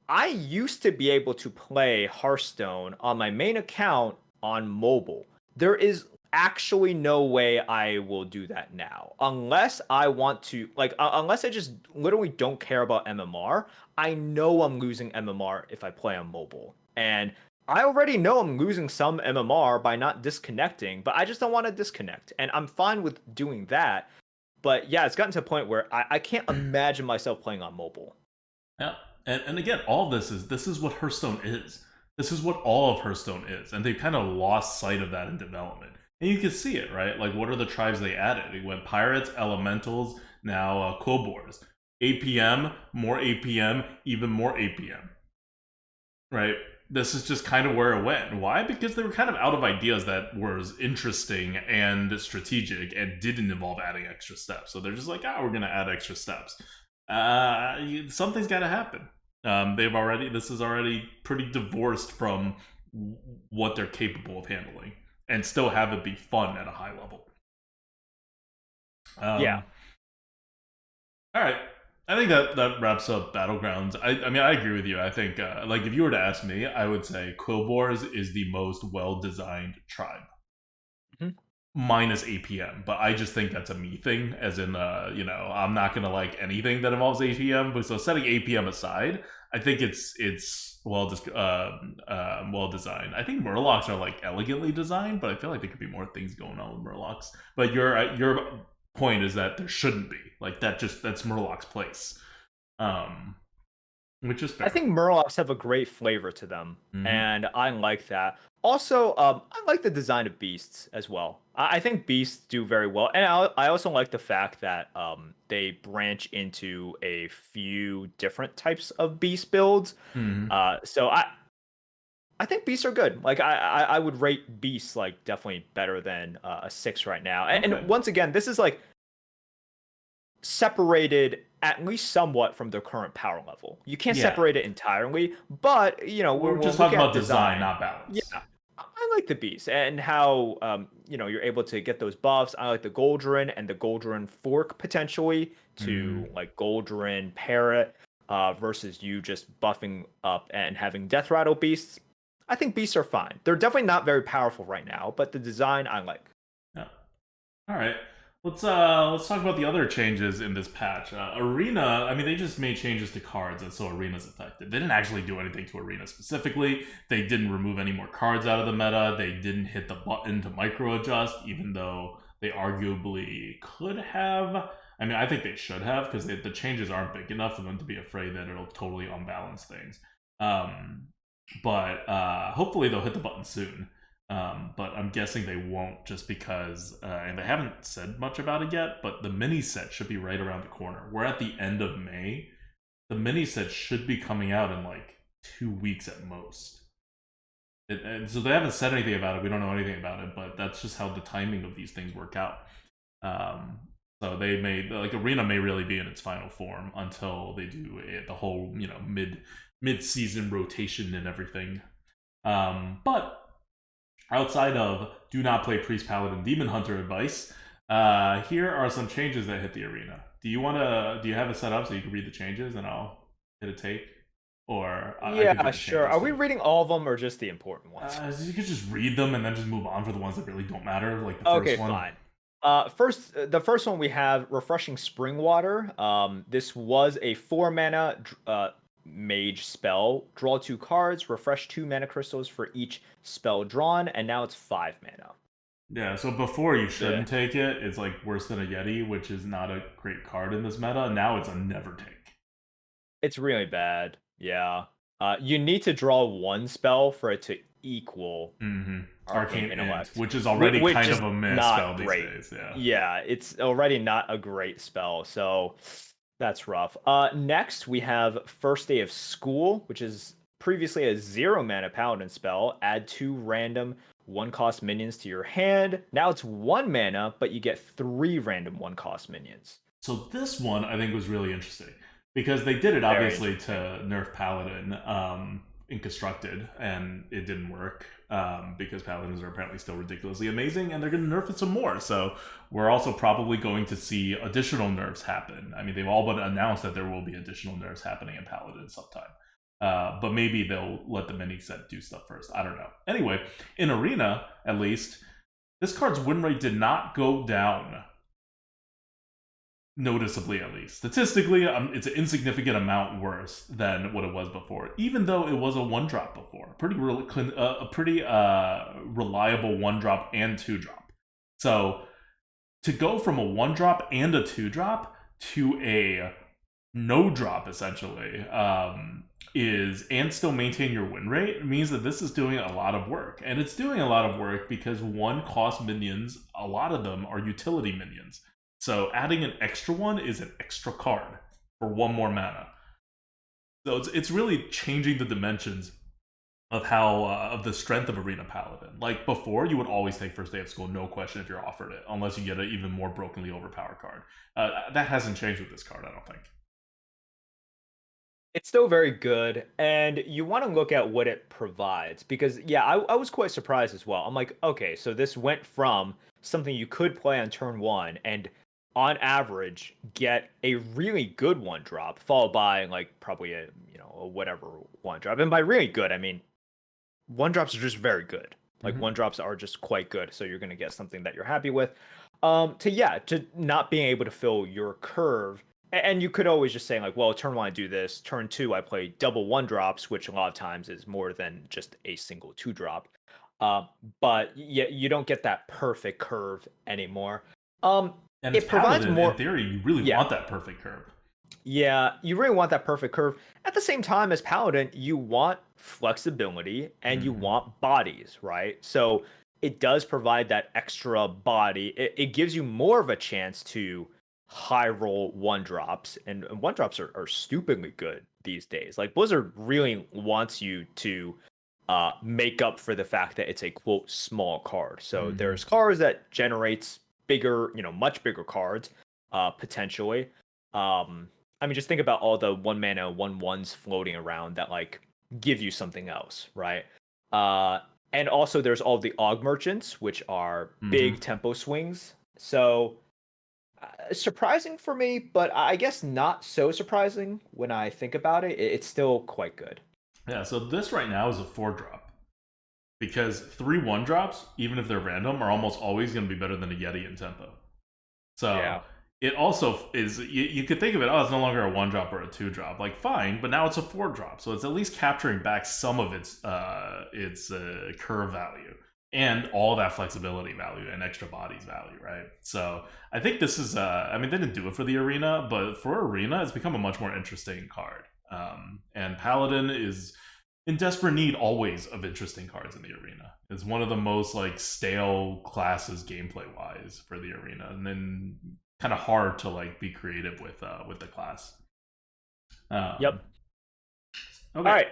I used to be able to play Hearthstone on my main account on mobile. There is actually no way I will do that now. Unless I want to, like, unless I just literally don't care about MMR, I know I'm losing MMR if I play on mobile. And I already know I'm losing some MMR by not disconnecting, but I just don't want to disconnect. And I'm fine with doing that. But yeah, it's gotten to a point where I can't imagine myself playing on mobile. Yeah. And again, all this is what Hearthstone is. This is what all of Hearthstone is, and they've kind of lost sight of that in development. And you can see it, right? Like, what are the tribes they added? It went pirates, elementals, now Quillbores, APM, more APM, even more APM, right? This is just kind of where it went. Why? Because they were kind of out of ideas that was interesting and strategic and didn't involve adding extra steps. So they're just like, we're going to add extra steps. Something's got to happen. This is already pretty divorced from what they're capable of handling, and still have it be fun at a high level. Yeah. All right. I think that wraps up Battlegrounds. I mean, I agree with you. I think, like, if you were to ask me, I would say Quillbores is the most well-designed tribe. Minus APM, but I just think that's a me thing, as in, you know, I'm not gonna like anything that involves APM. But so setting APM aside, I think it's well designed. I think Murlocs are like elegantly designed, but I feel like there could be more things going on with Murlocs. But your point is that there shouldn't be, like, that's Murloc's place, which is fair. I think Murlocs have a great flavor to them, and I like that. Also, I like the design of beasts as well. I think beasts do very well, and I also like the fact that they branch into a few different types of beast builds. So I think beasts are good. Like I would rate beasts like definitely better than a 6 right now. And once again, this is like separated at least somewhat from their current power level. You can't separate it entirely, but you know we're just talking about design, not balance. Yeah, I like the beast and how you're able to get those buffs. I like the Goldrin and the Goldrin Fork potentially to like Goldrin Parrot versus you just buffing up and having Death Rattle beasts. I think beasts are fine. They're definitely not very powerful right now, but the design I like. Yeah. All right. Let's talk about the other changes in this patch. Arena, I mean, they just made changes to cards, and so Arena's affected. They didn't actually do anything to Arena specifically. They didn't remove any more cards out of the meta. They didn't hit the button to micro adjust, even though they arguably could have. I mean, I think they should have, because the changes aren't big enough for them to be afraid that it'll totally unbalance things. But hopefully they'll hit the button soon. But I'm guessing they won't, just because, and they haven't said much about it yet, but the mini set should be right around the corner. We're at the end of May. The mini set should be coming out in like 2 weeks at most. And so they haven't said anything about it. We don't know anything about it, but that's just how the timing of these things work out. So they may, like, Arena may really be in its final form until they do the whole, mid-season rotation and everything. But outside of do not play Priest, Paladin, Demon Hunter advice, here are some changes that hit the arena. Do you have it set up so you can read the changes and I'll hit a take? Or yeah, sure. Are we reading all of them or just the important ones? You could just read them and then just move on for the ones that really don't matter, like the first one. Okay, fine. The first one we have Refreshing Spring Water. This was a 4-mana mage spell. Draw 2 cards, refresh 2 mana crystals for each spell drawn, and now it's 5 mana. Yeah, so before you shouldn't take it. It's like worse than a Yeti, which is not a great card in this meta. Now it's a never take. It's really bad. Yeah. You need to draw 1 spell for it to equal Arcane Intellect, which is already kind of a mess spell these days. Yeah, it's already not a great spell, so that's rough. Next, we have First Day of School, which is previously a 0-mana Paladin spell. Add 2 random 1-cost minions to your hand. Now it's 1 mana, but you get 3 random 1-cost minions. So this one, I think, was really interesting, because they did it, obviously, to nerf Paladin in Constructed, and it didn't work, because Paladins are apparently still ridiculously amazing, and they're going to nerf it some more. So we're also probably going to see additional nerfs happen. I mean, they've all but announced that there will be additional nerfs happening in Paladin sometime. But maybe they'll let the mini set do stuff first. I don't know. Anyway, in Arena, at least, this card's win rate did not go down. Noticeably, at least. Statistically, it's an insignificant amount worse than what it was before, even though it was a 1-drop before. A pretty reliable 1-drop and 2-drop. So, to go from a 1-drop and a 2-drop to a no-drop, essentially, and still maintain your win rate, means that this is doing a lot of work. And it's doing a lot of work because 1-cost minions, a lot of them are utility minions. So adding an extra one is an extra card for 1 more mana. So it's really changing the dimensions of how of the strength of Arena Paladin. Like before, you would always take First Day of School, no question, if you're offered it, unless you get an even more brokenly overpowered card. That hasn't changed with this card, I don't think. It's still very good, and you want to look at what it provides, because I was quite surprised as well. I'm like, okay, so this went from something you could play on turn 1 and on average get a really good 1-drop, followed by like probably a whatever 1-drop. And by really good, I mean 1-drops are just very good. Like 1-drops are just quite good, so you're going to get something that you're happy with. To not being able to fill your curve. And you could always just say, like, well, turn 1 I do this, turn 2 I play double 1-drops, which a lot of times is more than just a single 2-drop. But you don't get that perfect curve anymore. And it provides more. In theory, you really want that perfect curve. Yeah, you really want that perfect curve. At the same time, as Paladin, you want flexibility and you want bodies, right? So it does provide that extra body. It gives you more of a chance to high roll 1-drops, and 1-drops are stupidly good these days. Like Blizzard really wants you to make up for the fact that it's a quote small card. So there's cards that generates bigger, much bigger cards, potentially. I mean, just think about all the 1-mana 1/1s floating around that like give you something else, right? And also there's all the Og merchants, which are big Mm-hmm. tempo swings. So surprising for me, but I guess not so surprising when I think about it. It's still quite good. Yeah, so this right now is a 4 drop. Because 3 1 drops, even if they're random, are almost always going to be better than a Yeti in tempo. So Yeah. it also is, you could think of it, oh, it's no longer a 1 drop or a 2 drop. Like, fine, but now it's a 4 drop. So it's at least capturing back some of its curve value and all that flexibility value and extra bodies value, right? So I think this is, I mean, they didn't do it for the arena, but for arena, it's become a much more interesting card. And Paladin is in desperate need always of interesting cards in the arena. It's one of the most like stale classes gameplay wise for the arena, and then kind of hard to like be creative with the class. Yep. Okay. All right.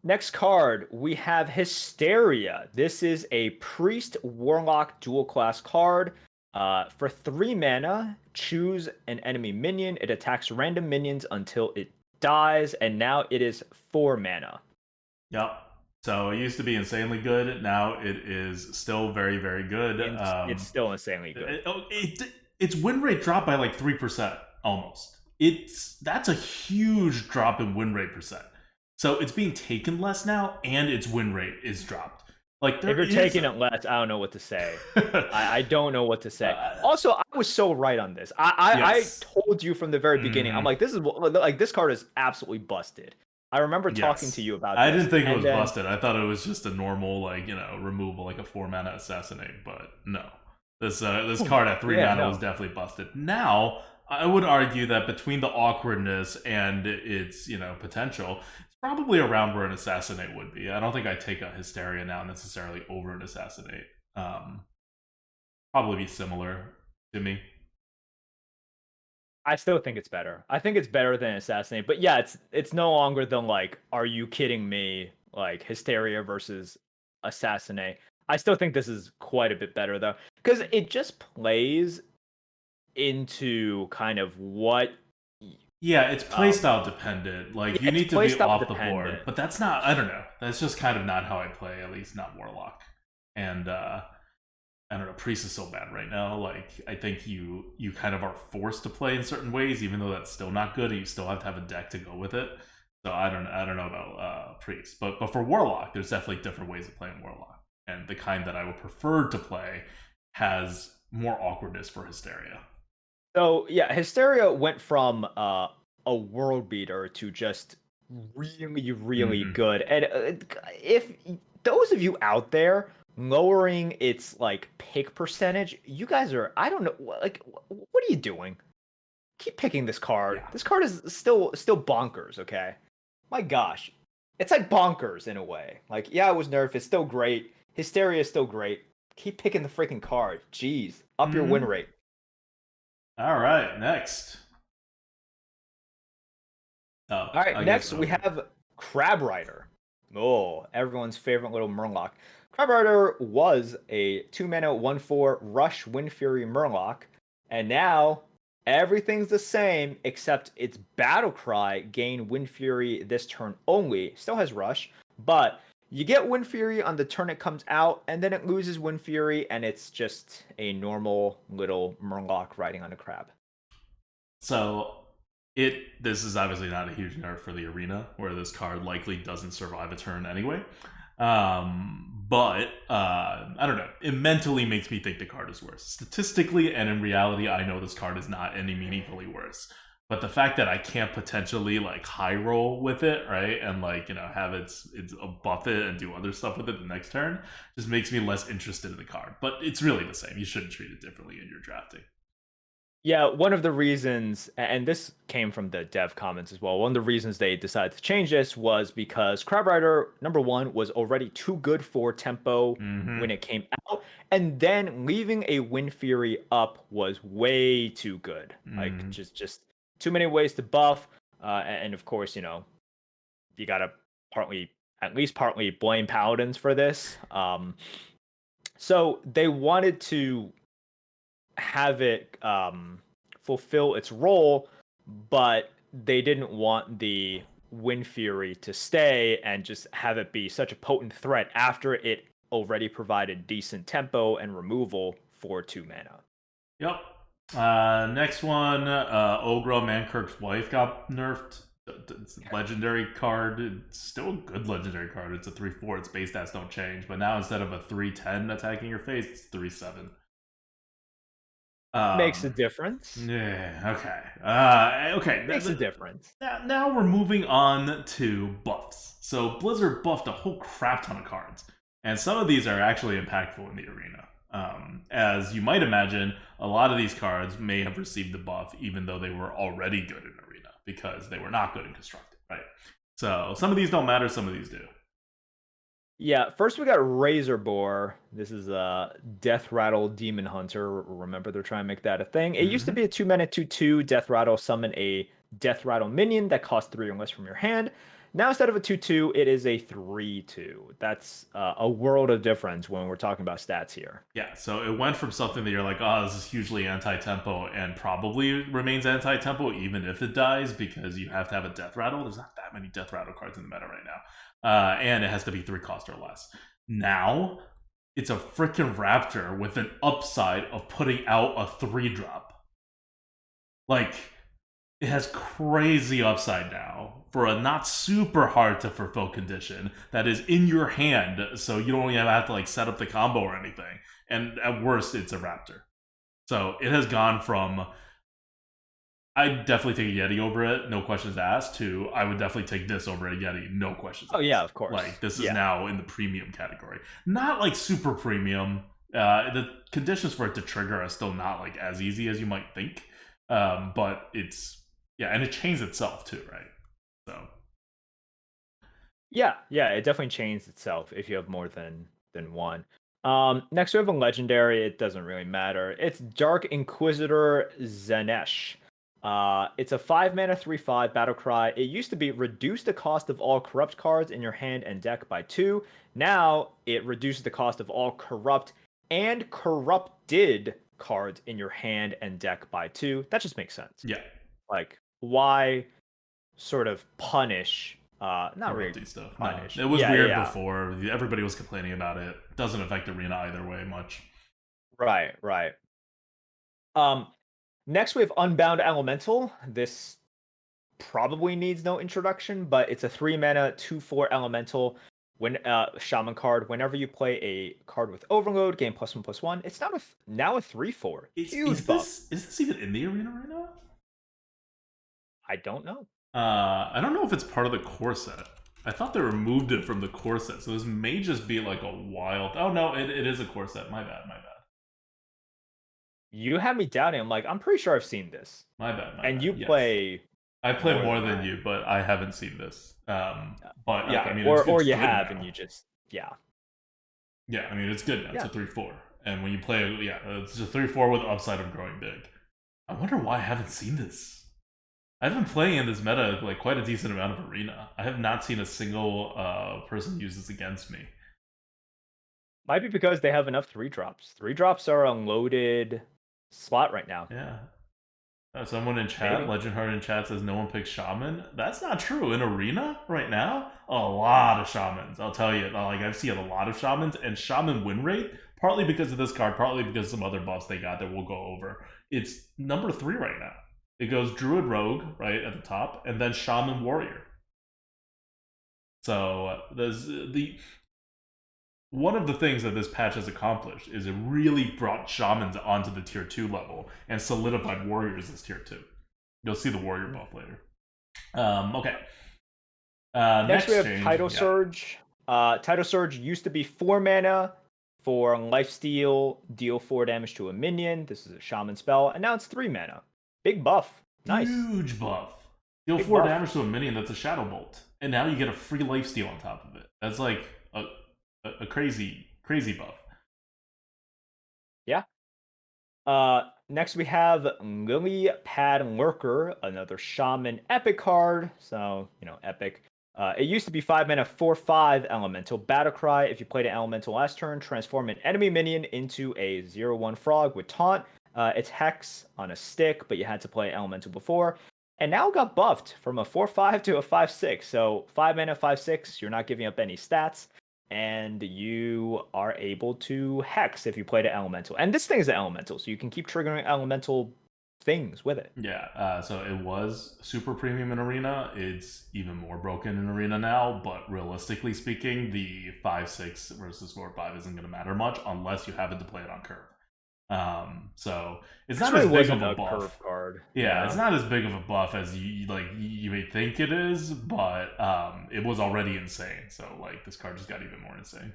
Next card, we have Hysteria. This is a Priest Warlock dual class card. For 3 mana, choose an enemy minion. It attacks random minions until it dies, and now it is 4 mana. Yep. So it used to be insanely good. Now it is still very, very good. It's still insanely good. Its win rate dropped by like 3% almost. That's a huge drop in win rate percent. So it's being taken less now, and its win rate is dropped. Like if you're taking it less, I don't know what to say. I don't know what to say. Also, I was so right on this. Yes. I told you from the very beginning. I'm like, this card is absolutely busted. I remember talking to you about this. I didn't think it was busted. I thought it was just a normal, like, removal, like a 4 mana assassinate. But no, this card at 3 mana was definitely busted. Now, I would argue that between the awkwardness and its potential, it's probably around where an assassinate would be. I don't think I'd take a Hysteria now necessarily over an assassinate. Probably be similar to me. I still think it's better. I think it's better than Assassinate. But yeah, it's no longer than like, are you kidding me? Like Hysteria versus Assassinate. I still think this is quite a bit better though, because it just plays into kind of what. Yeah, it's playstyle dependent. Like you need to be off the board, but that's not. I don't know. That's just kind of not how I play. At least not Warlock. And I don't know, Priest is so bad right now. Like, I think you kind of are forced to play in certain ways, even though that's still not good, and you still have to have a deck to go with it. So I don't know about Priest, but for Warlock, there's definitely different ways of playing Warlock, and the kind that I would prefer to play has more awkwardness for Hysteria. So yeah, Hysteria went from a world beater to just really, really good. And if those of you out there lowering its like pick percentage, you guys are, I don't know, like, what are you doing? Keep picking this card. Yeah. This card is still bonkers. Okay, my gosh, it's like bonkers in a way. Like, yeah, it was nerfed. It's still great. Hysteria is still great. Keep picking the freaking card. Jeez, up your win rate. All right, next. All right, next we have Crab Rider. Oh, everyone's favorite little Murloc. Crab Rider was a 2 mana 1/4 Rush Wind Fury Murloc, and now everything's the same except its Battle Cry gain Wind Fury this turn only. Still has Rush, but you get Wind Fury on the turn it comes out, and then it loses Wind Fury, and it's just a normal little Murloc riding on a crab. So this is obviously not a huge nerf for the arena, where this card likely doesn't survive a turn anyway. But I don't know. It mentally makes me think the card is worse. Statistically and in reality, I know this card is not any meaningfully worse. But the fact that I can't potentially like high roll with it, right, and like have its buff it and do other stuff with it the next turn, just makes me less interested in the card. But it's really the same. You shouldn't treat it differently in your drafting. Yeah, one of the reasons, and this came from the dev comments as well, one of the reasons they decided to change this was because Crab Rider, number one, was already too good for tempo when it came out, and then leaving a Wind Fury up was way too good. Like, just too many ways to buff, and of course, you gotta at least partly blame Paladins for this. So they wanted to have it fulfill its role, but they didn't want the Wind Fury to stay and just have it be such a potent threat after it already provided decent tempo and removal for 2 mana. Yep. Next one, Ogre Mankirk's wife got nerfed. It's a legendary card. It's still a good legendary card. It's a 3/4. Its base stats don't change, but now instead of a 3/10 attacking your face, it's 3/7. Makes a difference. Yeah. Okay. Makes a difference. Now we're moving on to buffs. So Blizzard buffed a whole crap ton of cards, and some of these are actually impactful in the arena. As you might imagine, a lot of these cards may have received the buff even though they were already good in arena because they were not good in constructed, right? So some of these don't matter, some of these do. Yeah, first we got Razorboar. This is a Death Rattle Demon Hunter. Remember, they're trying to make that a thing. It used to be a 2-mana 2/2 Death Rattle. Summon a Death Rattle minion that costs 3 or less from your hand. Now, instead of a 2/2, it is a 3/2. That's a world of difference when we're talking about stats here. Yeah, so it went from something that you're like, oh, this is hugely anti-tempo, and probably remains anti-tempo even if it dies, because you have to have a Death Rattle. There's not that many Death Rattle cards in the meta right now. And it has to be 3 cost or less. Now, it's a freaking Raptor with an upside of putting out a 3-drop. Like, it has crazy upside now for a not super hard to fulfill condition that is in your hand, so you don't even have to like set up the combo or anything. And at worst, it's a Raptor. So it has gone from I'd definitely take a Yeti over it, no questions asked, to I would definitely take this over a Yeti, no questions asked. Oh yeah, of course. Like this is now in the premium category. Not like super premium. The conditions for it to trigger are still not like as easy as you might think. But it's and it chains itself too, right? So yeah, it definitely chains itself if you have more than one. Next we have a legendary. It doesn't really matter. It's Dark Inquisitor Zenesh. It's a 5-mana 3/5 battle cry. It used to be reduce the cost of all corrupt cards in your hand and deck by 2. Now it reduces the cost of all corrupt and corrupted cards in your hand and deck by 2. That just makes sense. yeah, Like, why sort of punish? Not really stuff. punish. No, it was weird before. Everybody was complaining about it. Doesn't affect arena either way much. Right. Next we have Unbound Elemental. This probably needs no introduction, but it's a 3-mana 2/4 elemental. When shaman card, whenever you play a card with Overload, gain +1/+1. It's now a 3/4. Huge buff. Is this even in the arena right now? I don't know. I don't know if it's part of the core set. I thought they removed it from the core set, so this may just be like a wild. Oh no, it is a core set. My bad. You have me doubting. I'm like, I'm pretty sure I've seen this. My bad. And you play. I play more than you, but I haven't seen this. But yeah, okay. I mean, or you have, now. and you just Yeah, I mean, it's good now. Yeah. It's a 3/4, and when you play, it's a 3/4 with upside of growing big. I wonder why I haven't seen this. I've been playing in this meta like quite a decent amount of arena. I have not seen a single person use this against me. Might be because they have enough 3-drops. 3-drops are a loaded slot right now. Yeah. Someone in chat, Legend Heart in chat, says no one picks Shaman. That's not true. In arena right now, a lot of Shamans. I'll tell you, like I've seen a lot of Shamans, and Shaman win rate, partly because of this card, partly because of some other buffs they got that we'll go over. It's number 3 right now. It goes Druid Rogue right at the top, and then Shaman Warrior. So there's one of the things that this patch has accomplished is it really brought Shamans onto the tier 2 level and solidified Warriors as tier 2. You'll see the Warrior buff later. Okay. Next we have Tidal Surge. Tidal Surge used to be 4 mana for lifesteal, deal 4 damage to a minion. This is a Shaman spell, and now it's 3 mana. Big buff. Nice. Huge buff. Deal 4 damage to a minion, that's a Shadow Bolt. And now you get a free lifesteal on top of it. That's like a crazy buff. Yeah. Next we have Lily Pad Lurker, another Shaman epic card. So, epic. It used to be 5 mana 4/5 elemental battle cry. If you played an elemental last turn, transform an enemy minion into a 0/1 frog with taunt. It's Hex on a stick, but you had to play elemental before. And now it got buffed from a 4/5 to a 5/6. So 5 mana 5/6, you're not giving up any stats. and you are able to hex if you played an elemental. And this thing is an elemental, so you can keep triggering elemental things with it. Yeah, so it was super premium in Arena. It's even more broken in Arena now, but realistically speaking, the 5-6 versus 4-5 isn't going to matter much unless you happen to play it on curve. So it's not as big of a buff. Curve card. Yeah, it's not as big of a buff as you may think it is, but it was already insane. So like this card just got even more insane.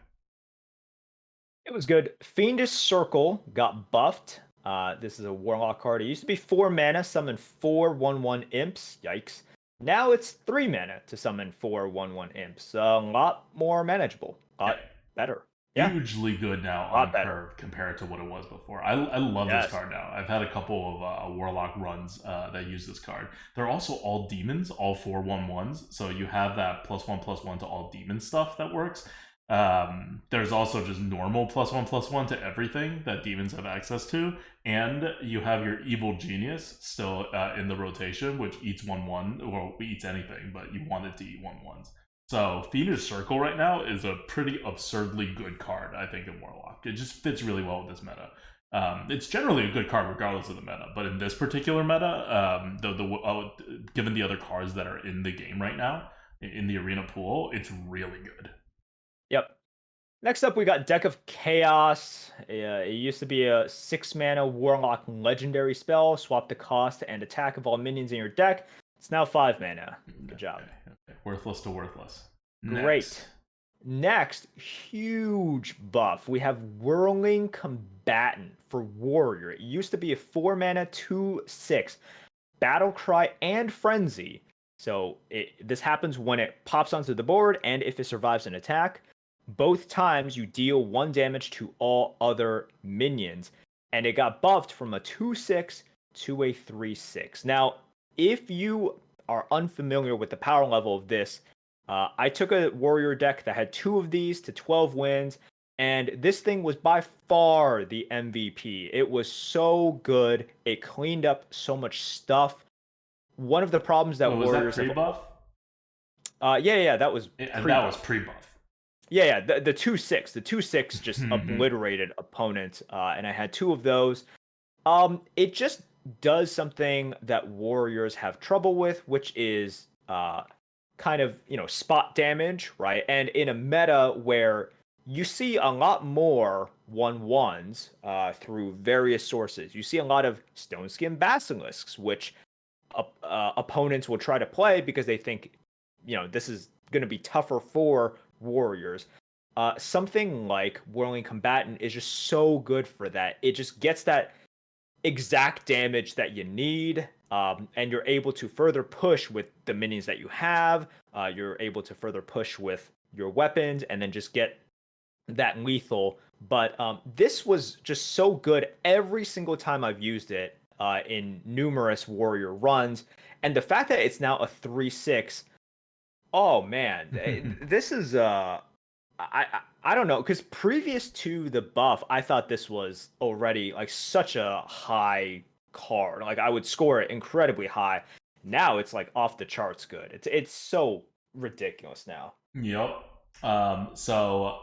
It was good. Fiendish Circle got buffed. This is a Warlock card. It used to be 4 mana, summon 4 1/1 imps. Yikes. Now it's 3 mana to summon 4 1/1 imps. A lot more manageable. A lot better. Hugely good now on curve compared to what it was before. I love this card now. I've had a couple of Warlock runs that use this card. They're also all demons, all 4 1/1s. So you have that +1/+1 to all demon stuff that works. There's also just normal +1/+1 to everything that demons have access to, and you have your evil genius still in the rotation, which eats 1/1 or eats anything, but you want it to eat 1/1s. So Fiendish Circle right now is a pretty absurdly good card, I think, in Warlock. It just fits really well with this meta. It's generally a good card regardless of the meta, but in this particular meta, given the other cards that are in the game right now in the arena pool, it's really good. Yep. Next up, we got Deck of Chaos. It used to be a 6 mana Warlock legendary spell. Swap the cost and attack of all minions in your deck. It's now 5 mana. Good job. Okay. Worthless to worthless. Great. Next, huge buff. We have Whirling Combatant for Warrior. It used to be a 4 mana 2/6 Battle Cry and Frenzy. So this happens when it pops onto the board and if it survives an attack. Both times you deal 1 damage to all other minions. And it got buffed from a 2/6 to a 3/6. Now, if you are unfamiliar with the power level of this, I took a warrior deck that had 2 of these to 12 wins, and this thing was by far the MVP. It was so good. It cleaned up so much stuff. One of the problems that warriors was that pre-buff? Yeah, that was and that was pre-buff. Yeah, the 2/6. The 2/6 just obliterated opponents, and I had 2 of those. It just does something that warriors have trouble with, which is kind of, spot damage, right? And in a meta where you see a lot more 1/1s through various sources, you see a lot of Stoneskin Basilisks, which opponents will try to play because they think, this is going to be tougher for warriors. Something like Whirling Combatant is just so good for that. It just gets that exact damage that you need, and you're able to further push with the minions that you have. You're able to further push with your weapons and then just get that lethal. But this was just so good every single time I've used it in numerous warrior runs. And the fact that it's now a 3/6, oh man, this is I don't know, because previous to the buff, I thought this was already like such a high card. Like I would score it incredibly high. Now it's like off the charts good. It's so ridiculous now. Yep. So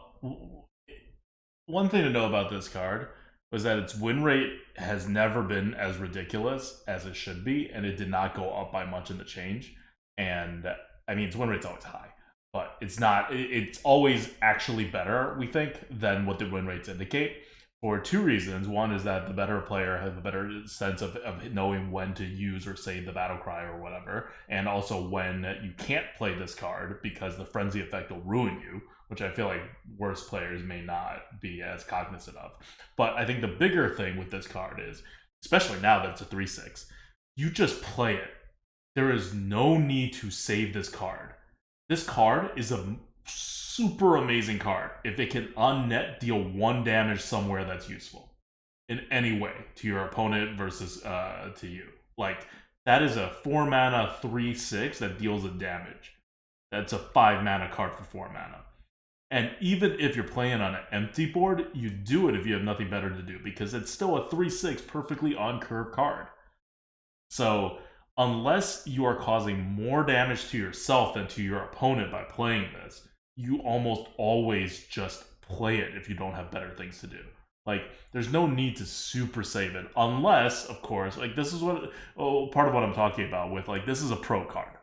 one thing to know about this card was that its win rate has never been as ridiculous as it should be, and it did not go up by much in the change. And I mean, its win rate's always high, but it's always actually better, we think, than what the win rates indicate, for 2 reasons. One is that the better player has a better sense of knowing when to use or save the battle cry or whatever, and also when you can't play this card because the frenzy effect will ruin you, which I feel like worse players may not be as cognizant of. But I think the bigger thing with this card is, especially now that it's a 3/6, you just play it. There is no need to save this card. This card is a super amazing card if it can on-net deal 1 damage somewhere that's useful in any way to your opponent versus to you. Like, that is a 4 mana 3/6 that deals a damage. That's a 5 mana card for 4 mana. And even if you're playing on an empty board, you do it if you have nothing better to do, because it's still a 3/6 perfectly on curve card. So unless you are causing more damage to yourself than to your opponent by playing this, you almost always just play it if you don't have better things to do. Like, there's no need to super save it, unless, of course, like this is what part of what I'm talking about with like this is a pro card.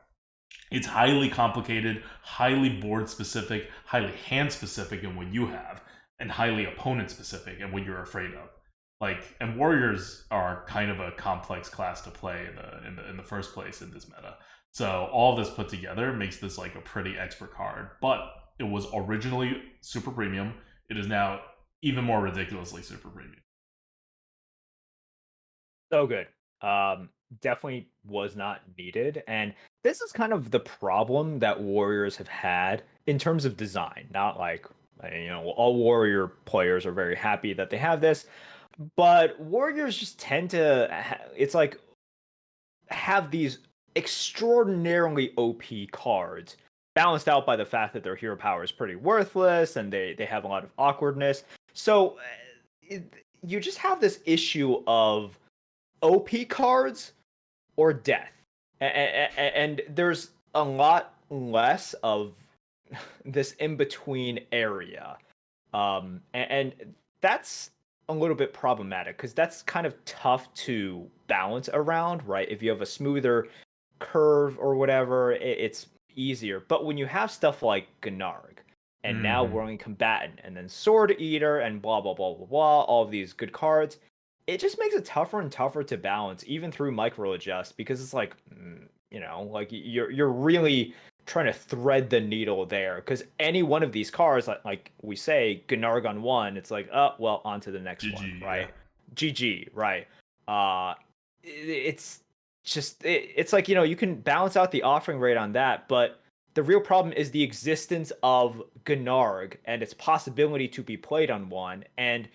It's highly complicated, highly board specific, highly hand specific in what you have, and highly opponent specific in what you're afraid of. Like, and warriors are kind of a complex class to play in the first place in this meta. So all this put together makes this like a pretty expert card. But it was originally super premium. It is now even more ridiculously super premium. So good. Definitely was not needed. And this is kind of the problem that Warriors have had in terms of design. Not like, all Warrior players are very happy that they have this, but Warriors just tend to, it's like, have these extraordinarily OP cards balanced out by the fact that their hero power is pretty worthless and they have a lot of awkwardness. So you just have this issue of OP cards or death. And there's a lot less of this in-between area. And that's a little bit problematic because that's kind of tough to balance around, right? If you have a smoother curve or whatever, it's easier. But when you have stuff like Gnarg and now Whirling Combatant and then Sword Eater and blah, blah, blah, blah, blah, all of these good cards, it just makes it tougher and tougher to balance, even through micro adjust, because it's like, like you're really trying to thread the needle there. Because any one of these cards, like we say, Gnarg on one, it's like, oh well, on to the next GG, one, right? Yeah. GG, right? It's just it's like you can balance out the offering rate on that, but the real problem is the existence of Gnarg and its possibility to be played on one, and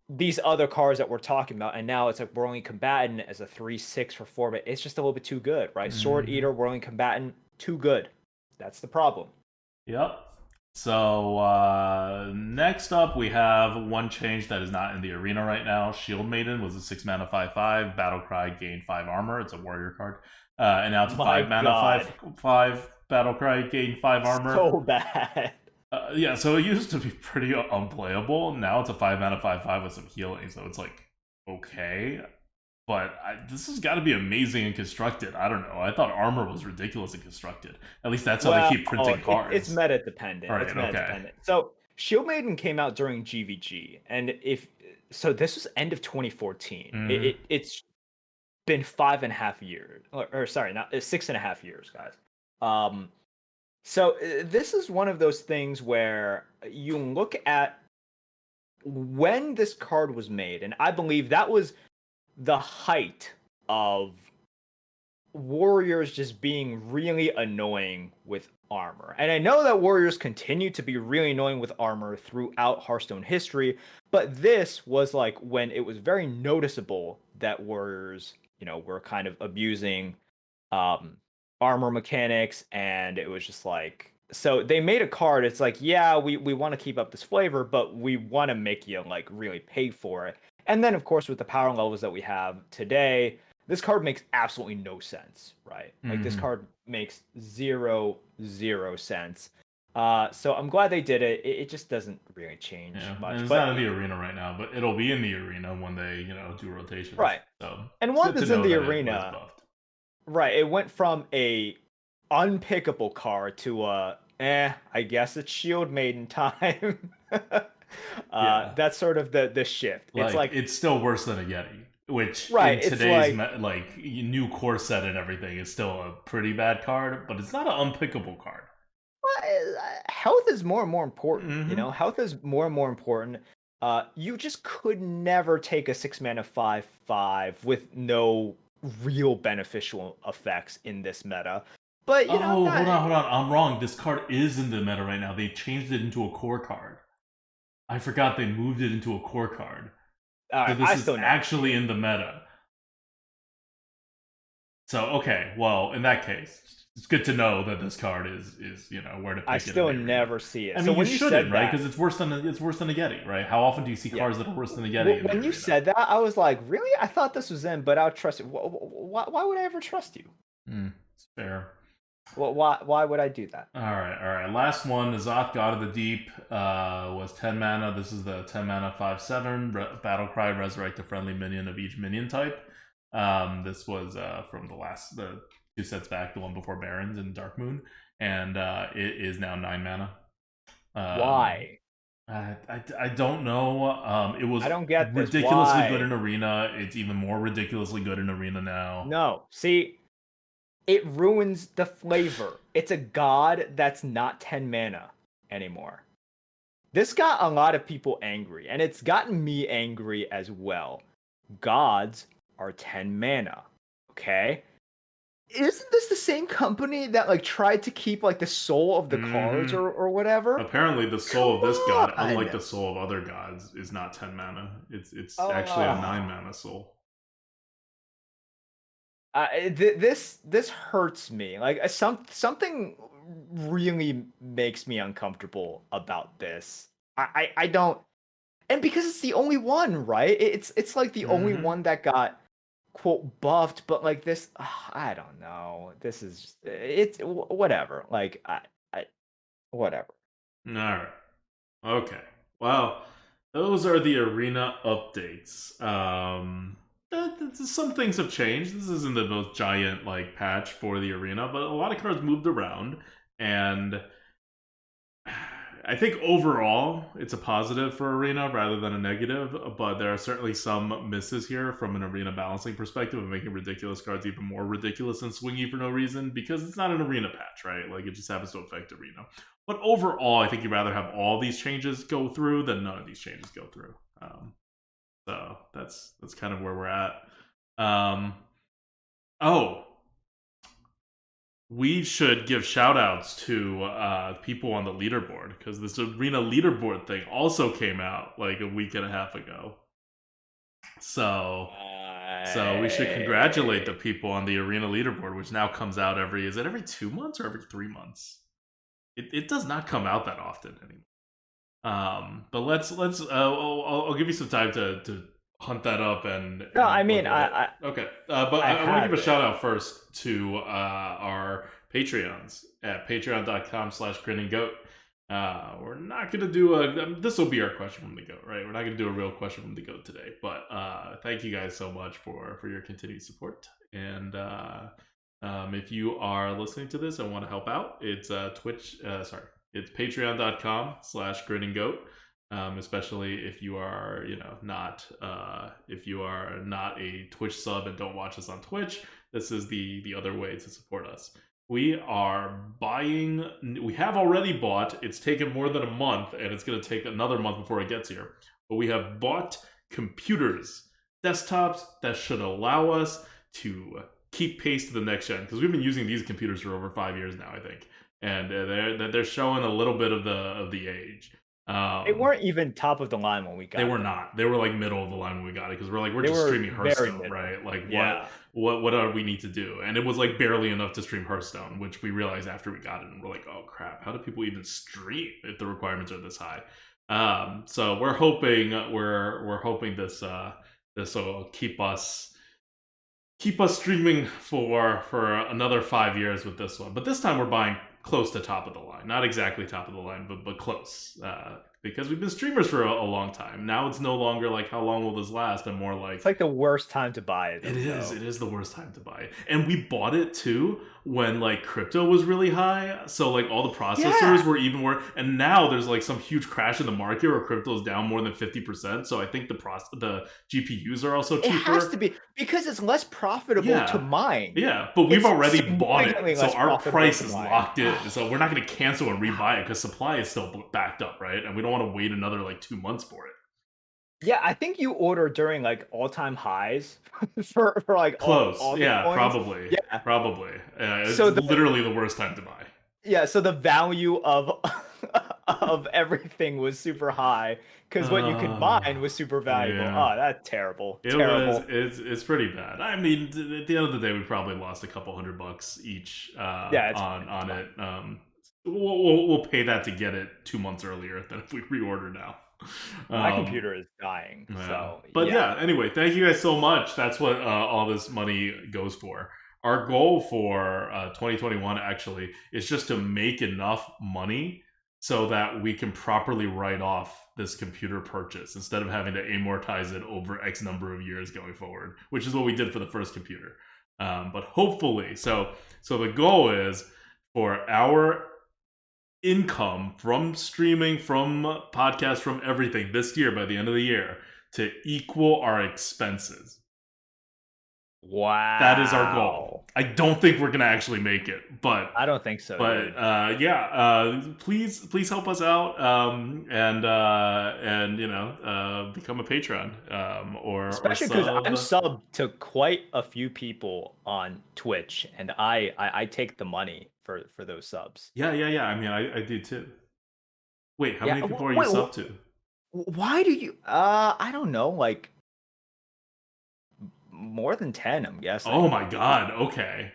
these other cards that we're talking about, and now it's like Whirling Combatant as a 3/6 for 4, but it's just a little bit too good, right? Sword Eater, Whirling Combatant, too good. That's the problem. Yep. So next up, we have one change that is not in the arena right now. Shield Maiden was a 6 mana 5/5 battle cry, gain 5 armor. It's a warrior card, and now it's a 5 mana 5/5 battle cry, gain 5 armor. So bad. Yeah, so it used to be pretty unplayable. Now it's a 5 mana 5/5 with some healing, so it's like, okay. But this has got to be amazing and constructed. I don't know. I thought armor was ridiculous and constructed. At least that's how they keep printing cards. It's meta dependent. Right, it's meta dependent. So Shield Maiden came out during GVG, and this was end of 2014. It's been 5.5 years, or sorry, not 6.5 years, guys. So this is one of those things where you look at when this card was made, and I believe that was the height of Warriors just being really annoying with armor. And I know that Warriors continue to be really annoying with armor throughout Hearthstone history, but this was like when it was very noticeable that Warriors, were kind of abusing armor mechanics, and it was just like, so they made a card. It's like, yeah, we want to keep up this flavor, but we want to make you like really pay for it. And then, of course, with the power levels that we have today, this card makes absolutely no sense, right? Like, this card makes zero sense. So I'm glad they did it. It just doesn't really change much. And it's not in the arena right now, but it'll be in the arena when they, do rotations. Right. So and once it's in the arena, right, it went from a unpickable card to I guess it's Shield Maiden time. That's sort of the shift. It's still worse than a Yeti, which right, in today's new core set and everything is still a pretty bad card, but it's not an unpickable card. Health is more and more important. Health is more and more important. You just could never take a 6 mana 5/5 with no real beneficial effects in this meta. But hold on, I'm wrong. This card is in the meta right now. They changed it into a core card. I forgot they moved it into a core card. So this is actually in the meta. So okay, well, in that case, it's good to know that this card is where to pick it. I still never see it. I mean, you shouldn't, right? Because it's worse than a Yeti, right? How often do you see cards that are worse than a Yeti? When you said that, I was like, really? I thought this was in, but I'll trust it. Why would I ever trust you? It's fair. Well, why would I do that? All right. Last one, Azoth, God of the Deep, was 10 mana. This is the 10 mana 5/7 Battlecry, resurrect a friendly minion of each minion type. This was from the 2 sets back, the one before Barons and Dark Moon, and it is now 9 mana. Why? I don't know. It was I don't get this. ridiculously Why? good in Arena. It's even more ridiculously good in Arena now. No. See, it ruins the flavor. It's a god that's not 10 mana anymore. This got a lot of people angry, and it's gotten me angry as well. Gods are 10 mana. Okay? Isn't this the same company that like tried to keep like the soul of the cards or whatever? Apparently, the soul Come of this god, unlike on! the soul of other gods, is not 10 mana. It's actually a 9 Oh. mana soul. This hurts me. Like something really makes me uncomfortable about this. I don't, and because it's the only one, right? It's like the only one that got quote buffed, but like this, I don't know. This is it's whatever. Like I whatever. All right. Okay. Well, those are the arena updates. Some things have changed. This isn't the most giant like patch for the arena, but a lot of cards moved around, and I think overall it's a positive for arena rather than a negative. But there are certainly some misses here from an arena balancing perspective of making ridiculous cards even more ridiculous and swingy for no reason because it's not an arena patch, right? Like it just happens to affect arena. But overall, I think you'd rather have all these changes go through than none of these changes go through. So that's kind of where we're at. Oh, we should give shout outs to people on the leaderboard because this arena leaderboard thing also came out like a week and a half ago. So we should congratulate the people on the arena leaderboard, which now comes out every 2 months or every 3 months? It does not come out that often anymore. But let's I'll give you some time to hunt that up and No, I mean okay. But I want to give a shout out first to our Patreons at patreon.com/grinandgoat. We're not gonna do this will be our question from the goat, right? We're not gonna do a real question from the goat today, but thank you guys so much for your continued support. And if you are listening to this and want to help out, it's it's patreon.com/grinandgoat. Especially if you are, not if you are not a Twitch sub and don't watch us on Twitch, this is the other way to support us. We are buying. We have already bought. It's taken more than a month, and it's going to take another month before it gets here. But we have bought computers, desktops that should allow us to keep pace to the next gen because we've been using these computers for over 5 years now, I think, and they're showing a little bit of the age. they weren't even top of the line when we got. They were not. They were like middle of the line when we got it because we're just streaming Hearthstone, right? Like what do we need to do? And it was like barely enough to stream Hearthstone, which we realized after we got it, and we're like, oh crap, how do people even stream if the requirements are this high? So we're hoping this will keep us streaming for another 5 years with this one. But this time we're buying close to top of the line, not exactly top of the line, but close. Because we've been streamers for a long time. Now it's no longer like how long will this last, and more like it's like the worst time to buy it. It is the worst time to buy it. And we bought it too when like crypto was really high, so like all the processors were even more. And now there's like some huge crash in the market where crypto is down more than 50%. So I think the GPUs are also cheaper. It has to be because it's less profitable to mine. Yeah, but we've already bought it, so our price is locked in. So we're not going to cancel and rebuy it because supply is still backed up, right? And we don't want to wait another like 2 months for it. Yeah, I think you ordered during like all-time highs for like close. All probably. Yeah, probably. It's so literally the worst time to buy. Yeah, so the value of of everything was super high because what you could mine was super valuable. Yeah. Oh, that's terrible. It's pretty bad. I mean, at the end of the day, we probably lost a couple $100 each on it. We'll pay that to get it 2 months earlier than if we reorder now. My computer is dying. Yeah. So, but anyway, thank you guys so much. That's what all this money goes for. our goal for 2021 actually is just to make enough money so that we can properly write off this computer purchase instead of having to amortize it over X number of years going forward, which is what we did for the first computer. But hopefully, so the goal is for our income from streaming, from podcasts, from everything this year by the end of the year to equal our expenses. That is our goal. Wow. I don't think we're gonna actually make it, but I don't think so, but dude. please help us out, and become a patron, or Especially because I'm sub. subbed to quite a few people on Twitch, and I take the money for those subs. Yeah. I mean, I do too. Wait, how Yeah. many people are you sub to? Why do you? I don't know, like more than 10, I'm guessing. Oh my god. Okay,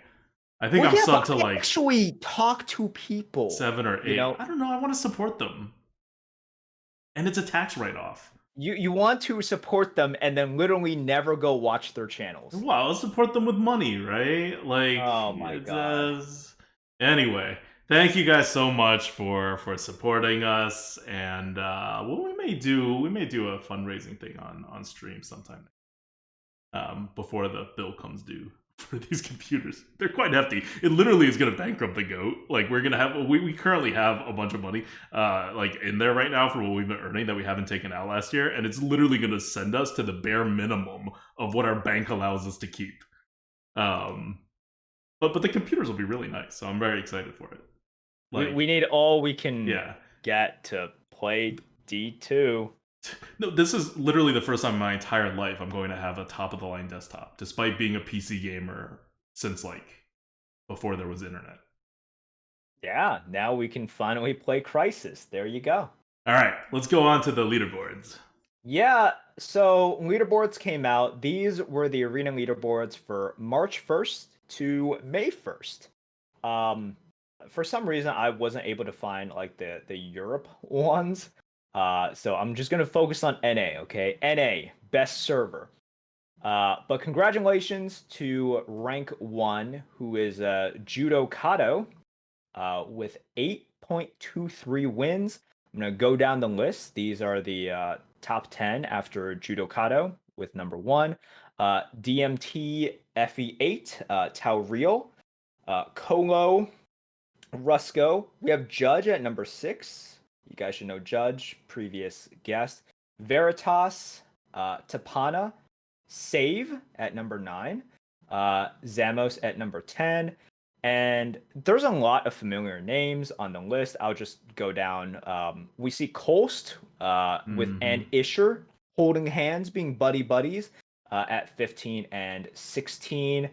I think Well, I'm yeah, sub but to I like actually talk to people. 7 or 8. I don't know. I want to support them, and it's a tax write off. You want to support them and then literally never go watch their channels. Well, I'll support them with money, right? Like, Oh my god. anyway. Thank you guys so much for supporting us, and what we may do a fundraising thing on stream sometime, before the bill comes due for these computers. They're quite hefty. It literally is going to bankrupt the goat. Like, we're going to have we currently have a bunch of money like in there right now for what we've been earning that we haven't taken out last year, and it's literally going to send us to the bare minimum of what our bank allows us to keep. But the computers will be really nice, so I'm very excited for it. Like, We need all we can yeah. get to play D2. No, this is literally the first time in my entire life I'm going to have a top of the line desktop, despite being a PC gamer since like before there was internet. Yeah, now we can finally play Crisis. There you go. All right, let's go on to the leaderboards. Yeah, so leaderboards came out. These were the arena leaderboards for March 1st to May 1st. For some reason I wasn't able to find like the Europe ones. So I'm just gonna focus on NA, okay? NA, best server. But congratulations to rank 1, who is Judo Kato, with 8.23 wins. I'm gonna go down the list. These are the top 10 after Judo Kato with number 1. DMT FE8, Tau Real, Kolo, Rusco. We have Judge at number 6. You guys should know Judge, previous guest. Veritas, Tapana, Save at number 9, Zamos at number 10. And there's a lot of familiar names on the list. I'll just go down. We see Kolst with and Isher holding hands, being buddies at 15 and 16.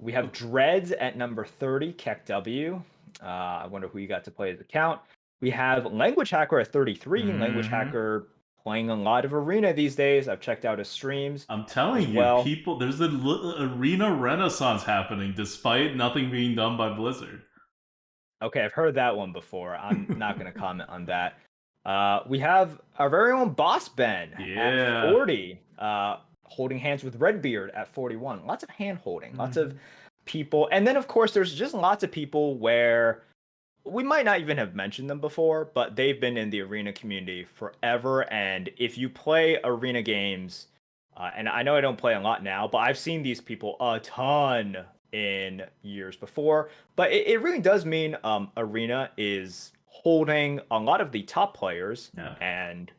We have Dreads at number 30, Keck W. I wonder who you got to play as account. We have Language Hacker at 33. Language Hacker playing a lot of arena these days. I've checked out his streams. I'm telling you, people, there's an arena renaissance happening despite nothing being done by Blizzard. Okay, I've heard that one before. I'm not going to comment on that. We have our very own Boss Ben at 40. Holding hands with Redbeard at 41. Lots of hand holding, lots of people. And then, of course, there's just lots of people where we might not even have mentioned them before, but they've been in the arena community forever. And if you play arena games, and I know I don't play a lot now, but I've seen these people a ton in years before. But it really does mean arena is holding a lot of the top players. Yeah. And,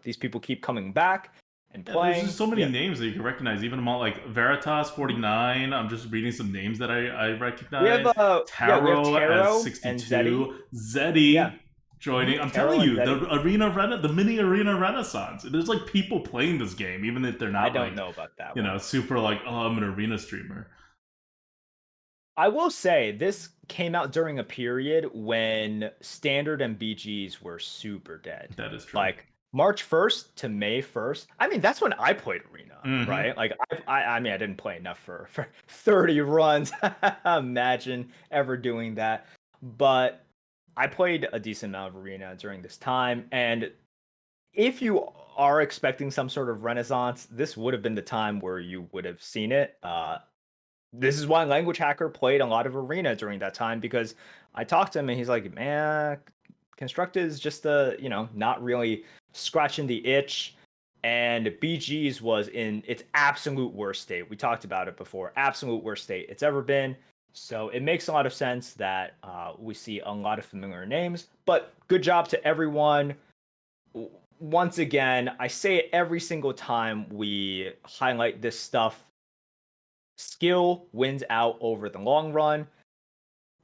these people keep coming back and playing. There's just so many names that you can recognize, even among like Veritas 49. I'm just reading some names that I recognize. We have Taro at 62. Zeddy joining. I'm telling you, the mini arena renaissance. There's like people playing this game, even if they're not. I don't know about that. Super like, oh, I'm an arena streamer. I will say this came out during a period when standard and BGs were super dead. That is true. Like March 1st to May 1st. I mean, that's when I played arena, right? Like, I mean, I didn't play enough for 30 runs. Imagine ever doing that. But I played a decent amount of arena during this time. And if you are expecting some sort of renaissance, this would have been the time where you would have seen it. this is why Language Hacker played a lot of Arena during that time, because I talked to him and he's like, man, Construct is just not really scratching the itch. And BG's was in its absolute worst state. We talked about it before. Absolute worst state it's ever been. So it makes a lot of sense that we see a lot of familiar names. But good job to everyone. Once again, I say it every single time we highlight this stuff. Skill wins out over the long run.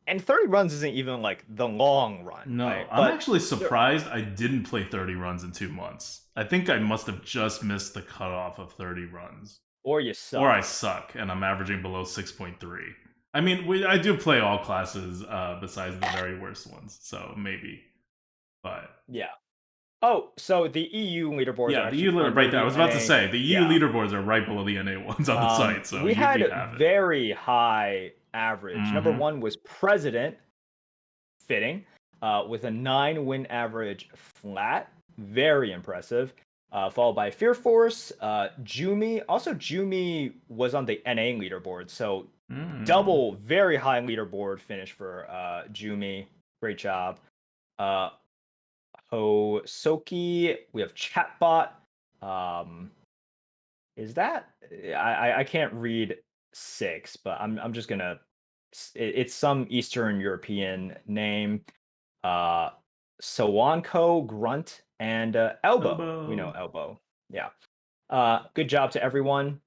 And 30 runs isn't even like the long run. No, right? I'm actually surprised I didn't play 30 runs in 2 months. I think I must have just missed the cutoff of 30 runs. Or you suck. Or I suck, and I'm averaging below 6.3. I mean, I do play all classes besides the very worst ones, so maybe. But yeah. Oh, so the EU leaderboards. Yeah, are the EU leaderboard right there. I was about to say the EU leaderboards are right below the NA ones on the site. So we had a very high average. Number 1 was President, fitting, with a 9 win average flat, very impressive. Followed by Fear Force, Jumi. Also, Jumi was on the NA leaderboard, so double very high leaderboard finish for Jumi. Great job. Hosoki, we have Chatbot. Is that I can't read 6, but I'm just gonna. It's some Eastern European name. Sowanko, Grunt, and Elbow. We know Elbow. Yeah. Good job to everyone.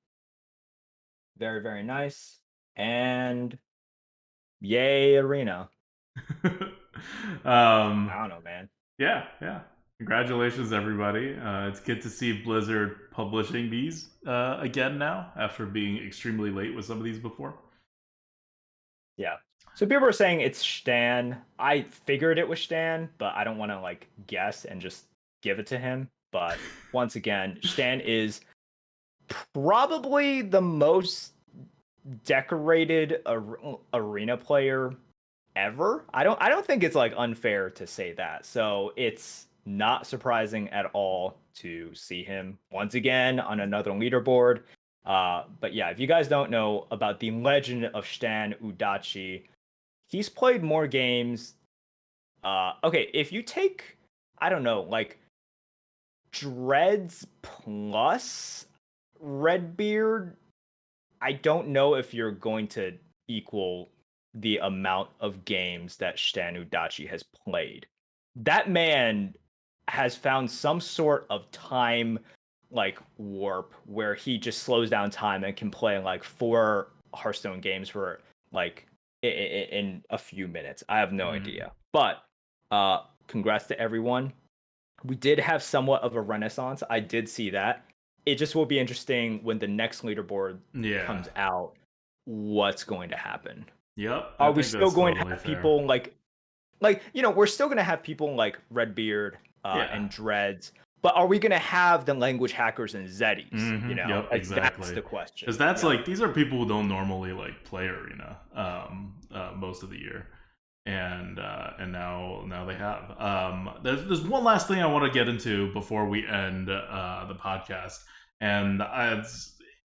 Very, very nice. And yay, Arena. I don't know, man. Yeah. Congratulations, everybody. It's good to see Blizzard publishing these again now, after being extremely late with some of these before. Yeah. So people are saying it's Stan. I figured it was Stan, but I don't want to guess and just give it to him. But once again, Stan is probably the most decorated arena player ever. I don't think it's unfair to say that. So it's not surprising at all to see him once again on another leaderboard. But yeah, if you guys don't know about the legend of Stan Udachi, he's played more games. Okay, if you take, I don't know, Dreads plus Redbeard, I don't know if you're going to equal the amount of games that Stan Udachi has played. That man has found some sort of time warp where he just slows down time and can play 4 Hearthstone games for in a few minutes. I have no idea. But congrats to everyone. We did have somewhat of a renaissance. I did see that. It just will be interesting when the next leaderboard comes out, what's going to happen. Yep. Are we still going to have people we're still going to have people like Redbeard and Dreads, but are we going to have the language hackers and Zeddies? Yep, exactly. That's the question. Because that's these are people who don't normally play Arena most of the year. And now they have. There's one last thing I want to get into before we end the podcast, and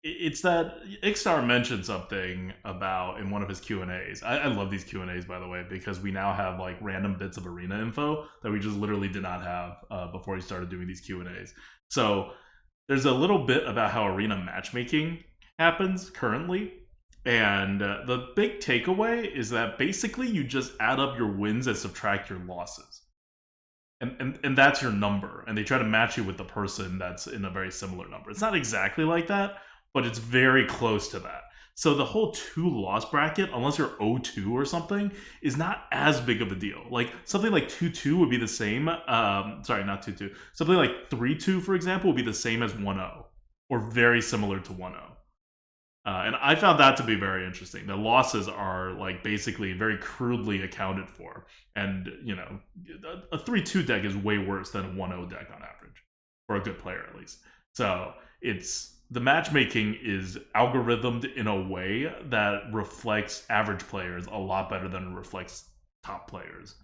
it's that Ixtar mentioned something about in one of his Q&As. I love these Q&As, by the way, because we now have random bits of Arena info that we just literally did not have before he started doing these Q&As. So there's a little bit about how Arena matchmaking happens currently. And the big takeaway is that basically you just add up your wins and subtract your losses. And that's your number. And they try to match you with the person that's in a very similar number. It's not exactly like that, but it's very close to that. So the whole 2-loss bracket, unless you're 0-2 or something, is not as big of a deal. Something like 2-2 would be the same. Sorry, not 2-2. Something like 3-2, for example, would be the same as 1-0. Or very similar to 1-0. And I found that to be very interesting. The losses are basically very crudely accounted for. And, a 3-2 deck is way worse than a 1-0 deck on average. For a good player, at least. So, the matchmaking is algorithmed in a way that reflects average players a lot better than it reflects top players.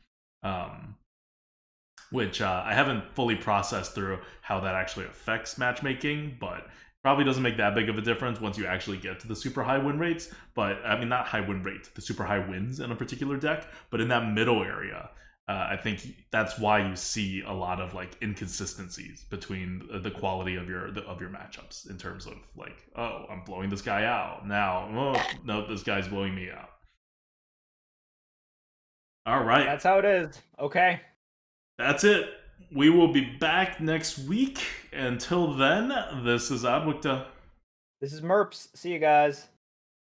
Which I haven't fully processed through how that actually affects matchmaking, but Probably doesn't make that big of a difference once you actually get to the super high win rates. But I mean, not high win rate, the super high wins in a particular deck. But in that middle area, I think that's why you see a lot of like inconsistencies between the quality of your matchups in terms of like, oh, I'm blowing this guy out now. Oh no, this guy's blowing me out. All right, That's how it is. Okay. that's it. We will be back next week. Until then, this is Adwicta. This is Merps. See you guys.